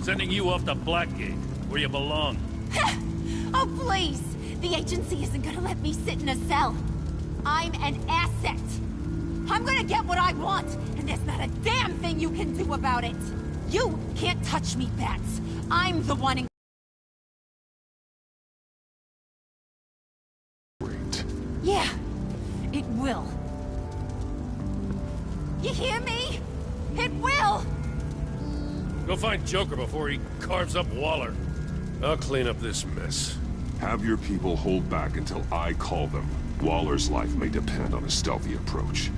Sending you off to Blackgate, where you belong. Oh, please! The agency isn't gonna let me sit in a cell. I'm an asset. I'm gonna get what I want, and there's not a damn thing you can do about it. You can't touch me, Bats. I'm the one in... Great. Yeah, it will. You hear me? It will! Go find Joker before he carves up Waller. I'll clean up this mess. Have your people hold back until I call them. Waller's life may depend on a stealthy approach.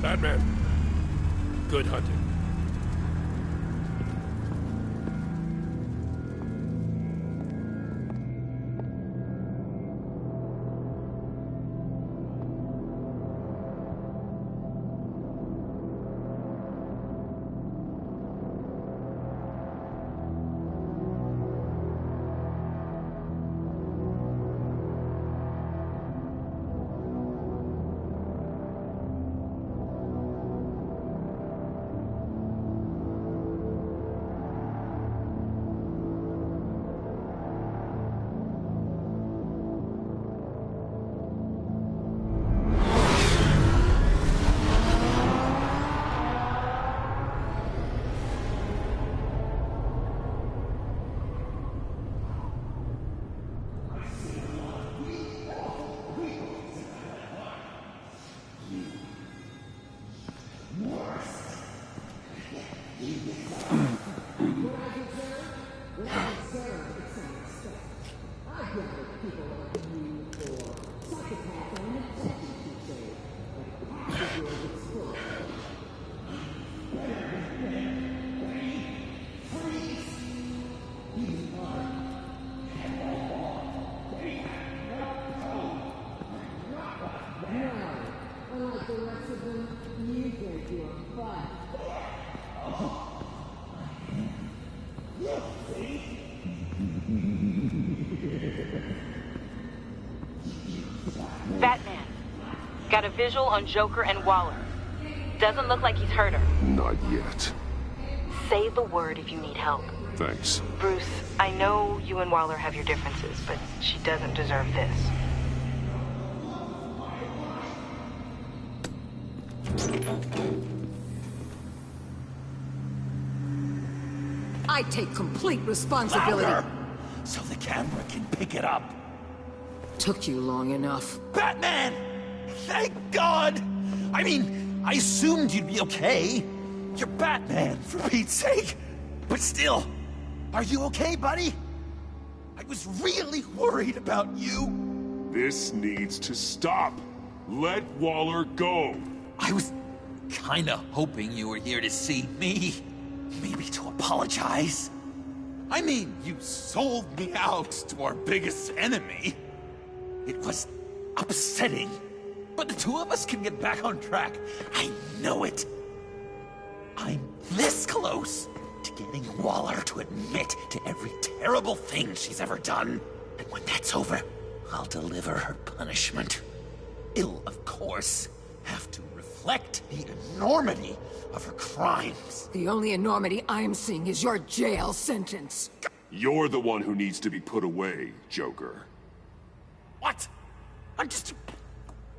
Batman, good hunting. Batman, got a visual on Joker and Waller. Doesn't look like he's hurt her. Not yet. Say the word if you need help. Thanks. Bruce, I know you and Waller have your differences, but she doesn't deserve this. I take complete responsibility. Louder, so the camera can pick it up. Took you long enough. Batman! Thank God! I mean, I assumed you'd be okay. You're Batman, for Pete's sake. But still, are you okay, buddy? I was really worried about you. This needs to stop. Let Waller go. I was kinda hoping you were here to see me. Maybe to apologize. I mean, you sold me out to our biggest enemy. It was upsetting, but the two of us can get back on track. I know it. I'm this close to getting Waller to admit to every terrible thing she's ever done. And when that's over, I'll deliver her punishment. It'll, of course, have to reflect the enormity of her crimes. The only enormity I'm seeing is your jail sentence. You're the one who needs to be put away, Joker. What? I'm just a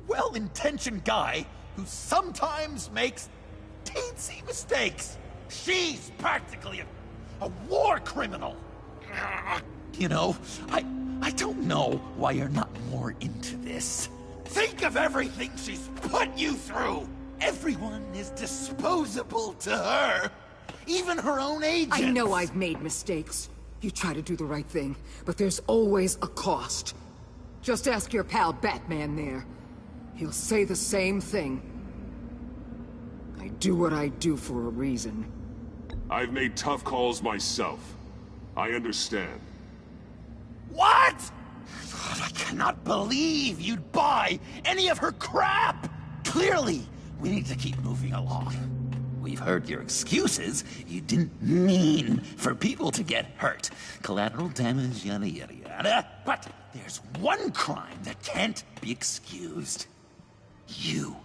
well-intentioned guy who sometimes makes teensy mistakes. She's practically a war criminal. You know, I don't know why you're not more into this. Think of everything she's put you through. Everyone is disposable to her. Even her own agents. I know I've made mistakes. You try to do the right thing, but there's always a cost. Just ask your pal Batman there. He'll say the same thing. I do what I do for a reason. I've made tough calls myself. I understand. What? God, I cannot believe you'd buy any of her crap! Clearly, we need to keep moving along. We've heard your excuses. You didn't mean for people to get hurt. Collateral damage, yada yada yada. But there's one crime that can't be excused. You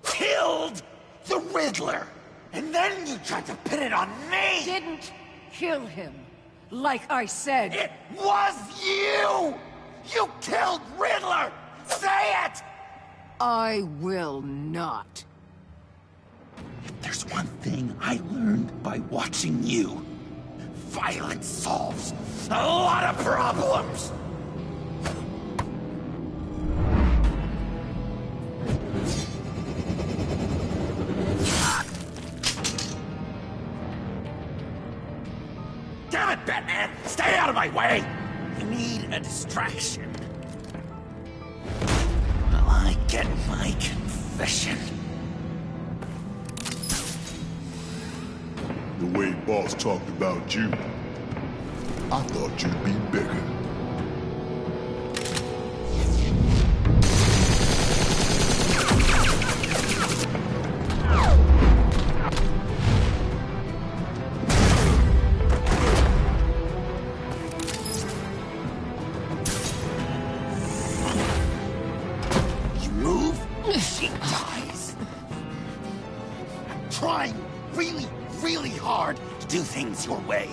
killed the Riddler! And then you tried to pin it on me! Didn't kill him. Like I said. It was you! You killed Riddler! Say it! I will not. If there's one thing I learned by watching you, violence solves a lot of problems! Damn it! Batman! Stay out of my way! You need a distraction. Well, I get my confession. The way Boss talked about you, I thought you'd be bigger. You move, she dies. I'm trying really hard to do things your way.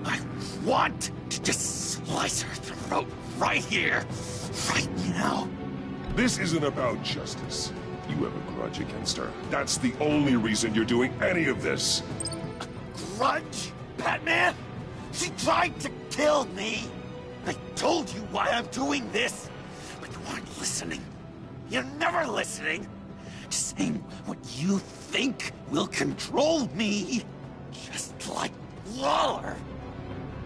I want to just slice her throat right here, right now. This isn't about justice. You have a grudge against her. That's the only reason you're doing any of this. Grudge, Batman? She tried to kill me. I told you why I'm doing this, but you aren't listening. You're never listening. Just saying what you think will control me. Just like Waller.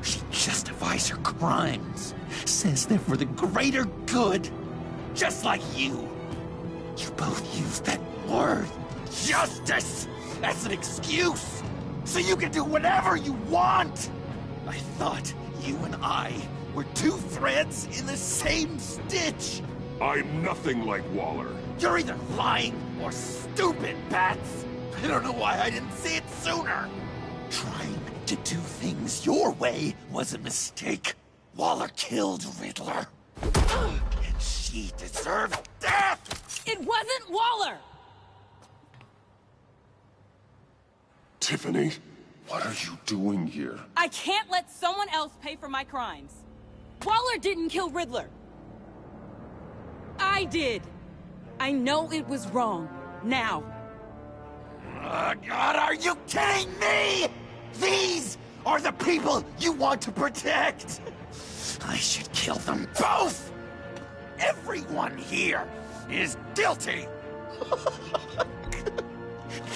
She justifies her crimes. Says they're for the greater good. Just like you. You both use that word, justice, as an excuse. So you can do whatever you want. I thought you and I were two threads in the same stitch. I'm nothing like Waller. You're either lying or stupid, Bats. I don't know why I didn't see it sooner. Trying to do things your way was a mistake. Waller killed Riddler. And she deserves death! It wasn't Waller! Tiffany, what are you doing here? I can't let someone else pay for my crimes. Waller didn't kill Riddler. I did. I know it was wrong. Now. God, are you kidding me? These are the people you want to protect. I should kill them both. Everyone here is guilty.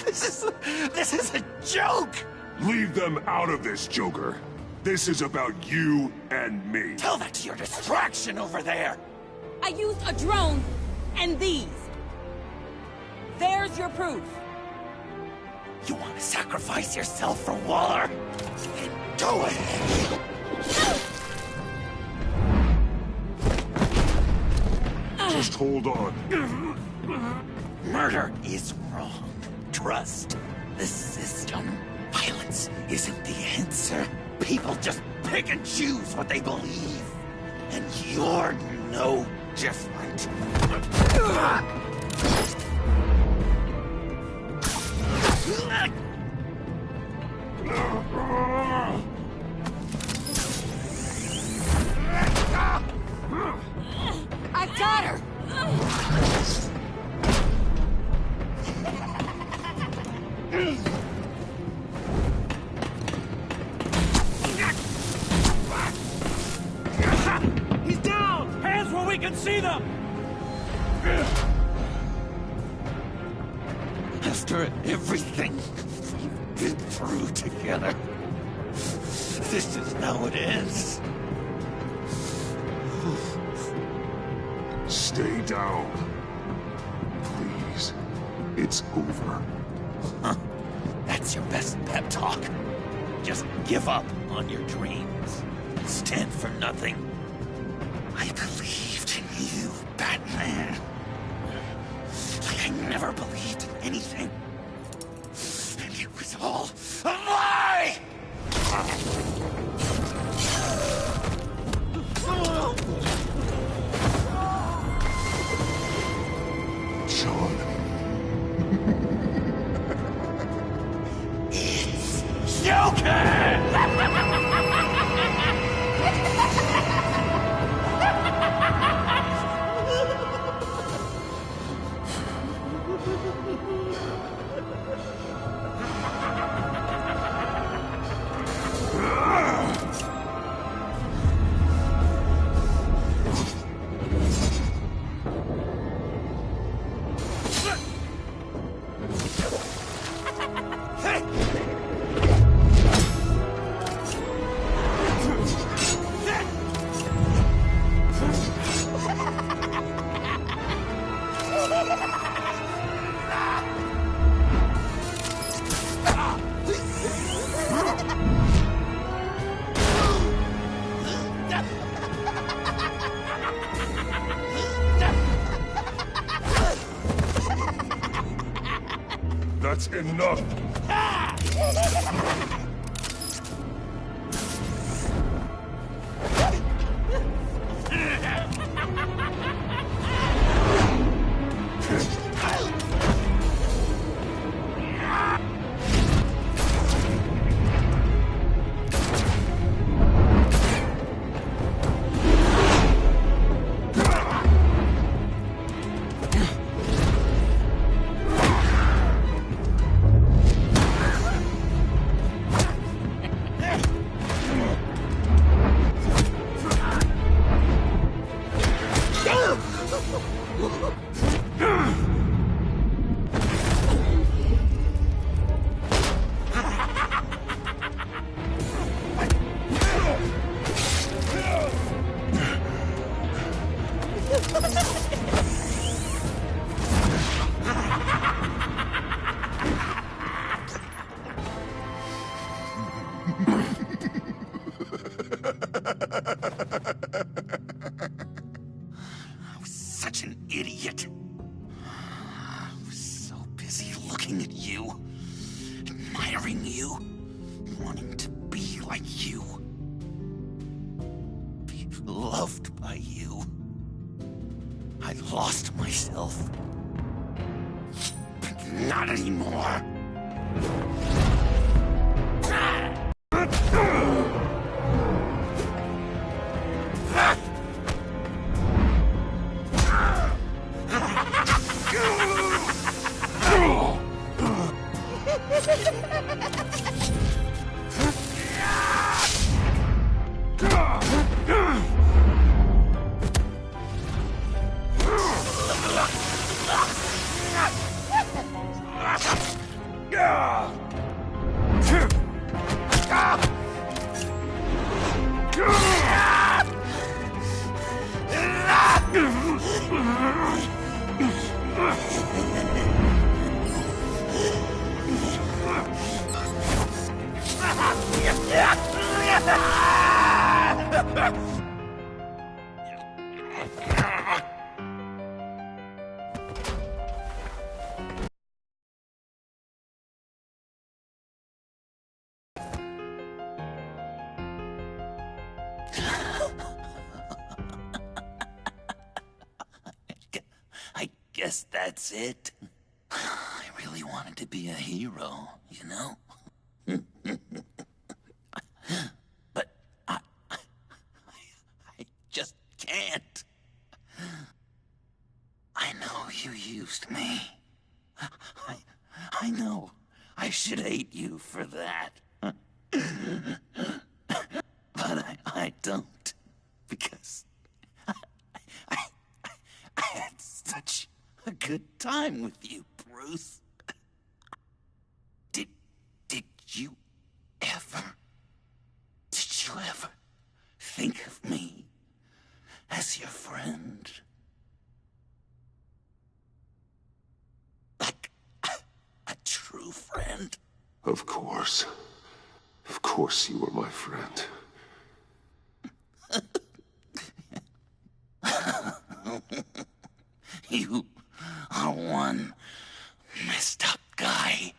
This is a joke. Leave them out of this, Joker. This is about you and me. Tell that to your distraction over there. I used a drone and these. There's your proof. You want to sacrifice yourself for Waller? Then do it. Just hold on. Murder is wrong. Trust the system. Violence isn't the answer. People just pick and choose what they believe. And you're no different. I've got her! He's down! Hands where we can see them! After everything we've been through together, this is how it ends. Stay down. Please. It's over. Huh. That's your best pep talk. Just give up on your dreams. Stand for nothing. I believed in you, Batman. Like I never believed in anything. And it was all a lie! Sean. It's Joker! That's enough! I was such an idiot. I was so busy looking at you, admiring you, wanting to be like you, be loved by you. I lost myself. But not anymore. I guess that's it. I really wanted to be a hero, you know? But I just can't. I know you used me. I know. I should hate you for that. But I don't. Because I had such a good time with you, Bruce. Did you ever think of me as your friend? Like a true friend? Of course. Of course you were my friend. You are one messed up guy.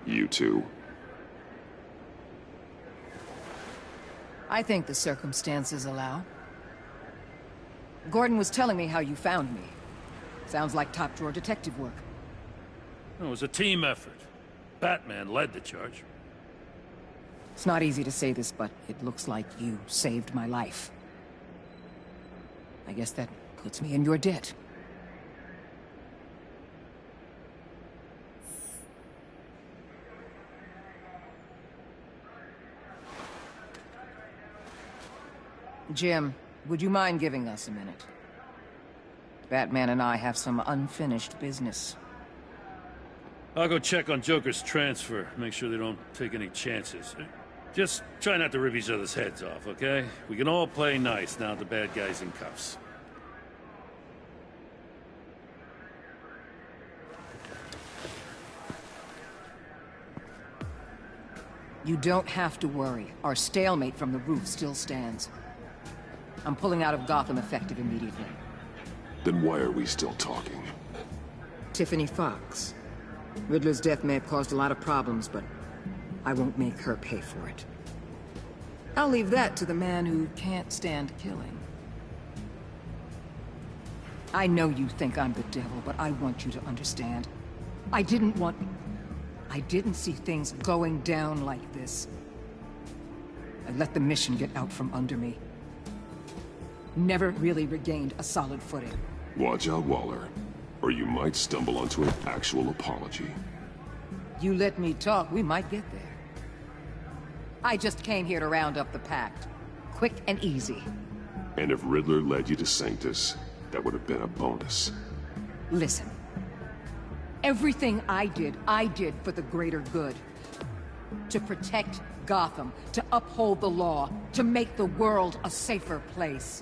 You two. I think the circumstances allow. Gordon was telling me how you found me. Sounds like top-drawer detective work. It was a team effort. BatMan led the charge. It's not easy to say this, but it looks like you saved my life. I guess that puts me in your debt. Jim, would you mind giving us a minute? BatMan and I have some unfinished business. I'll go check on Joker's transfer, make sure they don't take any chances. Just try not to rip each other's heads off, okay? We can all play nice now that the bad guy's in cuffs. You don't have to worry. Our stalemate from the roof still stands. I'm pulling out of Gotham effective immediately. Then why are we still talking? Tiffany Fox. Riddler's death may have caused a lot of problems, but I won't make her pay for it. I'll leave that to the man who can't stand killing. I know you think I'm the devil, but I want you to understand. I didn't see things going down like this. I let the mission get out from under me. Never really regained a solid footing. Watch out, Waller, or you might stumble onto an actual apology. You let me talk, we might get there. I just came here to round up the Pact. Quick and easy. And if Riddler led you to Sanctus, that would have been a bonus. Listen. Everything I did for the greater good. To protect Gotham, to uphold the law, to make the world a safer place.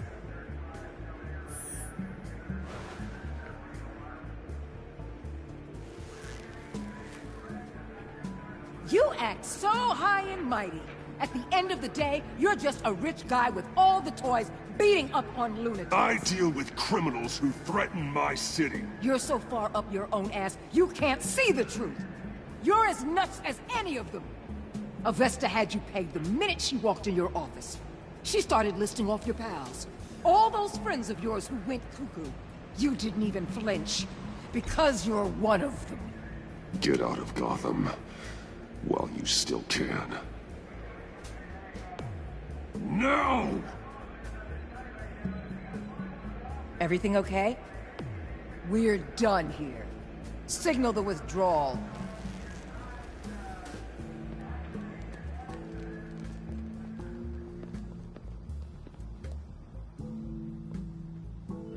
You act so high and mighty. At the end of the day, you're just a rich guy with all the toys beating up on lunatics. I deal with criminals who threaten my city. You're so far up your own ass, you can't see the truth. You're as nuts as any of them. Avesta had you pegged the minute she walked in your office. She started listing off your pals. All those friends of yours who went cuckoo. You didn't even flinch. Because you're one of them. Get out of Gotham. While you still can. No! Everything okay? We're done here. Signal the withdrawal.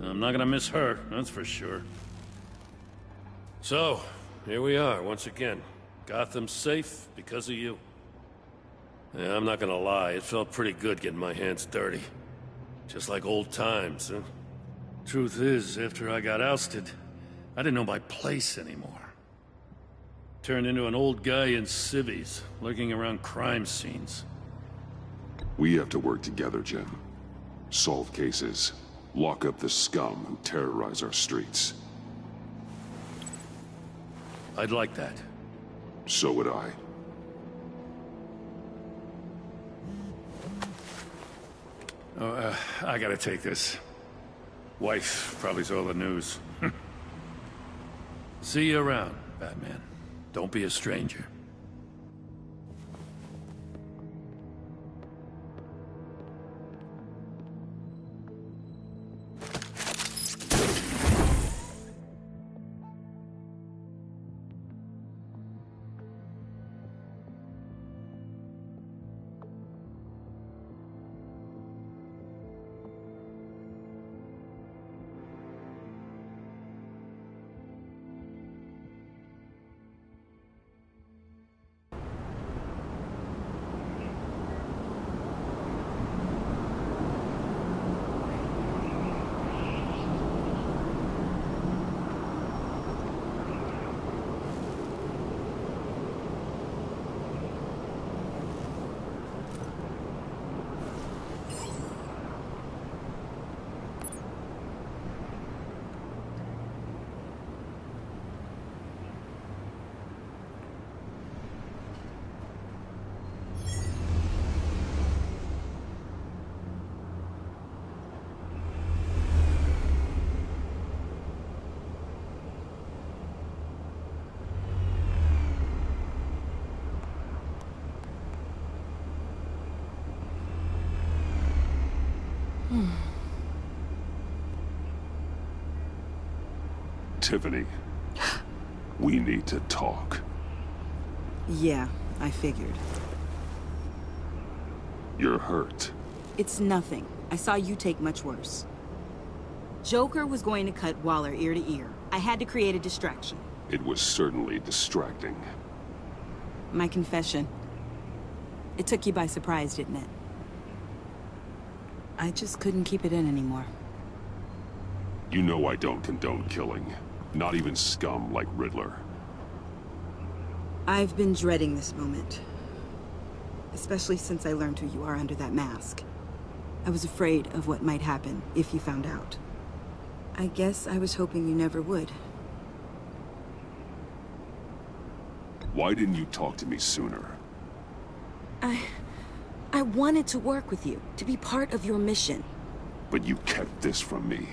I'm not gonna miss her, that's for sure. So, here we are, once again. Gotham's safe because of you. Yeah, I'm not gonna lie, it felt pretty good getting my hands dirty. Just like old times, huh? Truth is, after I got ousted, I didn't know my place anymore. Turned into an old guy in civvies, lurking around crime scenes. We have to work together, Jim. Solve cases. Lock up the scum who terrorize our streets. I'd like that. So would I. Oh, I gotta take this. Wife probably saw the news. See you around, BatMan. Don't be a stranger. Tiffany, we need to talk. Yeah, I figured. You're hurt. It's nothing. I saw you take much worse. Joker was going to cut Waller ear to ear. I had to create a distraction. It was certainly distracting. My confession. It took you by surprise, didn't it? I just couldn't keep it in anymore. You know I don't condone killing. Not even scum like Riddler. I've been dreading this moment. Especially since I learned who you are under that mask. I was afraid of what might happen if you found out. I guess I was hoping you never would. Why didn't you talk to me sooner? I wanted to work with you, to be part of your mission. But you kept this from me.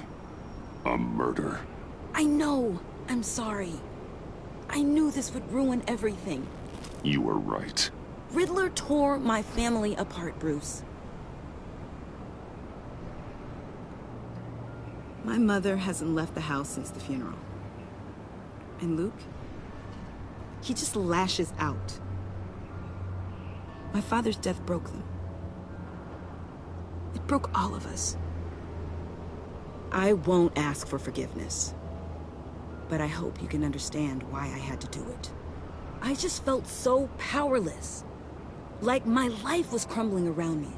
A murder? I know. I'm sorry. I knew this would ruin everything. You were right. Riddler tore my family apart, Bruce. My mother hasn't left the house since the funeral. And Luke? He just lashes out. My father's death broke them. It broke all of us. I won't ask for forgiveness. But I hope you can understand why I had to do it. I just felt so powerless. Like my life was crumbling around me.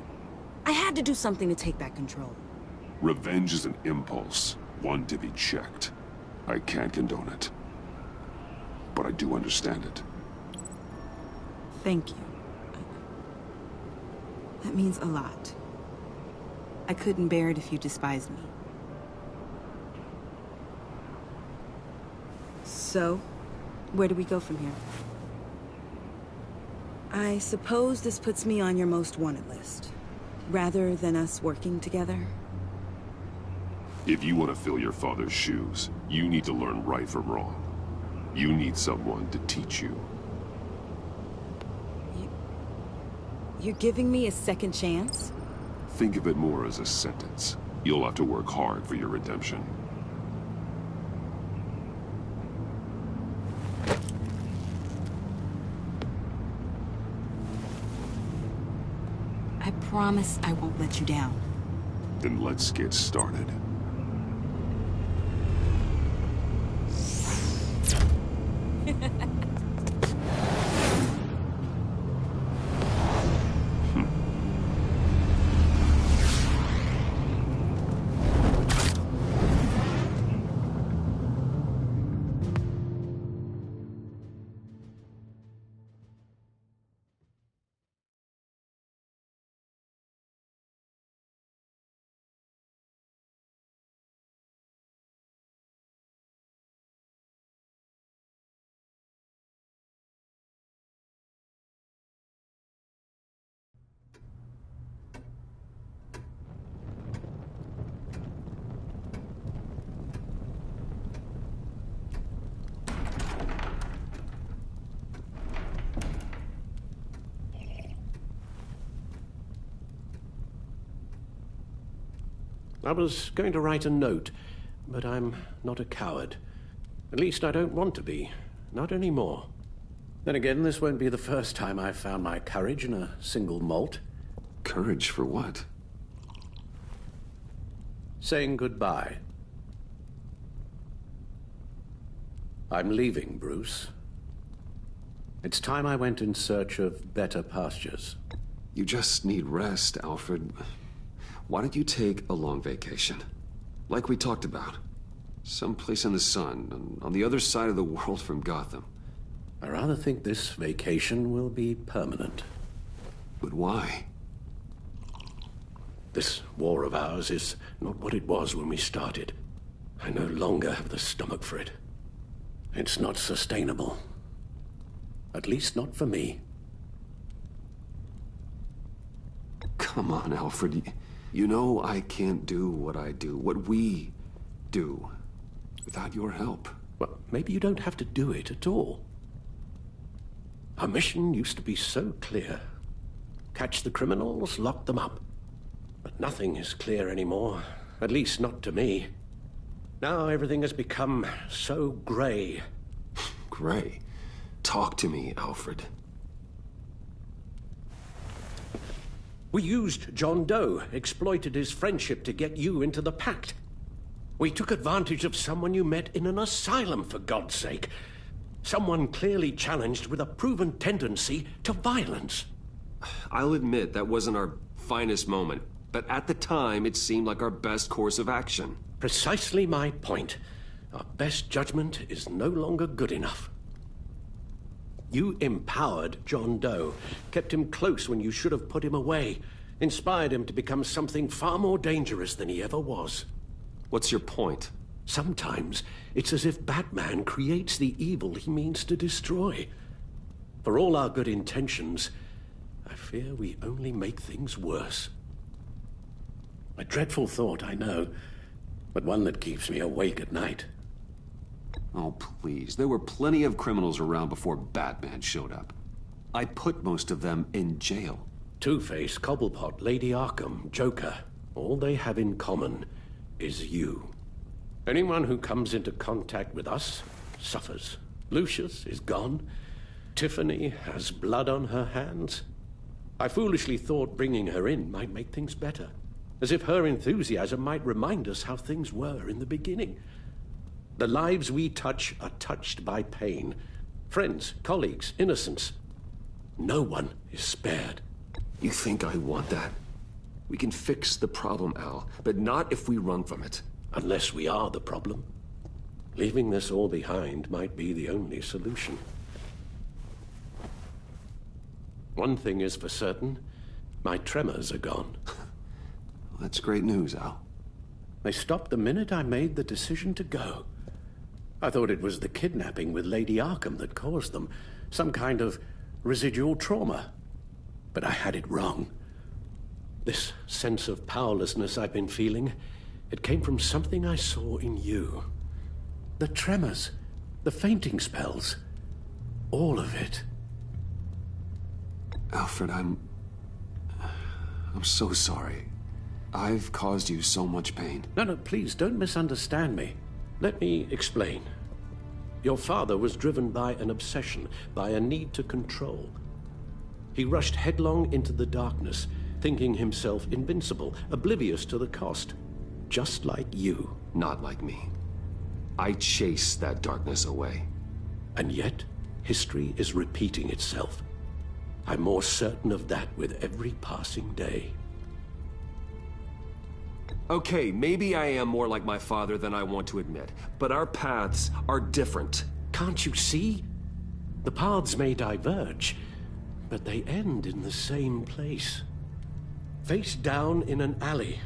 I had to do something to take back control. Revenge is an impulse, one to be checked. I can't condone it. But I do understand it. Thank you. That means a lot. I couldn't bear it if you despised me. So, where do we go from here? I suppose this puts me on your most wanted list, rather than us working together. If you want to fill your father's shoes, you need to learn right from wrong. You need someone to teach you. You're giving me a second chance? Think of it more as a sentence. You'll have to work hard for your redemption. I promise I won't let you down. Then let's get started. I was going to write a note, but I'm not a coward. At least I don't want to be. Not anymore. Then again, this won't be the first time I've found my courage in a single malt. Courage for what? Saying goodbye. I'm leaving, Bruce. It's time I went in search of better pastures. You just need rest, Alfred. Why don't you take a long vacation? Like we talked about. Someplace in the sun, on the other side of the world from Gotham. I rather think this vacation will be permanent. But why? This war of ours is not what it was when we started. I no longer have the stomach for it. It's not sustainable. At least not for me. Come on, Alfred. You know I can't do what I do, what we do, without your help. Well, maybe you don't have to do it at all. Our mission used to be so clear. Catch the criminals, lock them up. But nothing is clear anymore, at least not to me. Now everything has become so grey. Gray, talk to me, Alfred. We used John Doe, exploited his friendship to get you into the pact. We took advantage of someone you met in an asylum, for God's sake. Someone clearly challenged with a proven tendency to violence. I'll admit that wasn't our finest moment, but at the time it seemed like our best course of action. Precisely my point. Our best judgment is no longer good enough. You empowered John Doe, kept him close when you should have put him away, inspired him to become something far more dangerous than he ever was. What's your point? Sometimes it's as if BatMan creates the evil he means to destroy. For all our good intentions, I fear we only make things worse. A dreadful thought, I know, but one that keeps me awake at night. Oh, please. There were plenty of criminals around before BatMan showed up. I put most of them in jail. Two-Face, Cobblepot, Lady Arkham, Joker, all they have in common is you. Anyone who comes into contact with us suffers. Lucius is gone. Tiffany has blood on her hands. I foolishly thought bringing her in might make things better, as if her enthusiasm might remind us how things were in the beginning. The lives we touch are touched by pain. Friends, colleagues, innocents. No one is spared. You think I want that? We can fix the problem, Al, but not if we run from it. Unless we are the problem. Leaving this all behind might be the only solution. One thing is for certain, my tremors are gone. That's great news, Al. They stopped the minute I made the decision to go. I thought it was the kidnapping with Lady Arkham that caused them, some kind of residual trauma. But I had it wrong. This sense of powerlessness I've been feeling, it came from something I saw in you. The tremors, the fainting spells, all of it. Alfred, I'm so sorry. I've caused you so much pain. No, please, don't misunderstand me. Let me explain. Your father was driven by an obsession, by a need to control. He rushed headlong into the darkness, thinking himself invincible, oblivious to the cost. Just like you. Not like me. I chased that darkness away. And yet, history is repeating itself. I'm more certain of that with every passing day. Okay, maybe I am more like my father than I want to admit, but our paths are different. Can't you see? The paths may diverge, but they end in the same place. Face down in an alley,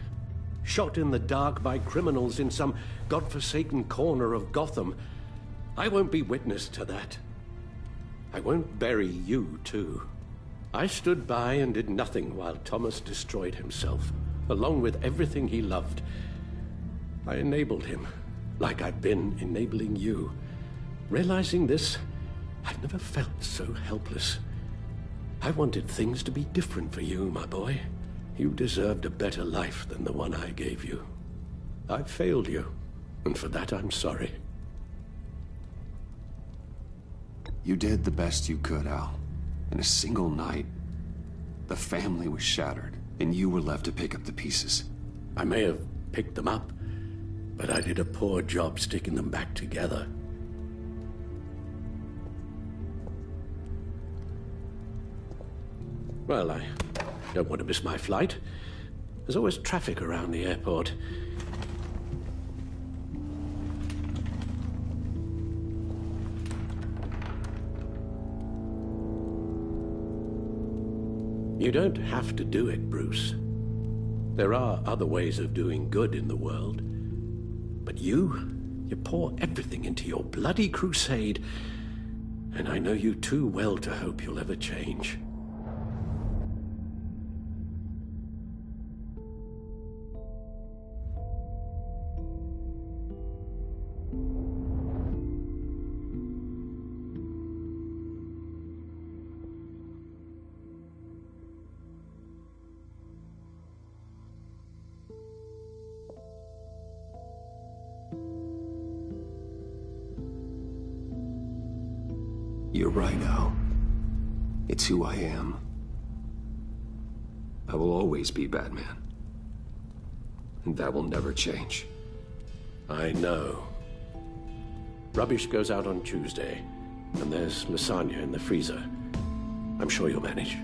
shot in the dark by criminals in some godforsaken corner of Gotham. I won't be witness to that. I won't bury you, too. I stood by and did nothing while Thomas destroyed himself, along with everything he loved. I enabled him, like I've been enabling you. Realizing this, I've never felt so helpless. I wanted things to be different for you, my boy. You deserved a better life than the one I gave you. I failed you, and for that I'm sorry. You did the best you could, Al. In a single night, the family was shattered, and you were left to pick up the pieces. I may have picked them up, but I did a poor job sticking them back together. Well, I don't want to miss my flight. There's always traffic around the airport. You don't have to do it, Bruce. There are other ways of doing good in the world. But you pour everything into your bloody crusade, and I know you too well to hope you'll ever change. You're right, Al. It's who I am. I will always be Batman. And that will never change. I know. Rubbish goes out on Tuesday, and there's lasagna in the freezer. I'm sure you'll manage.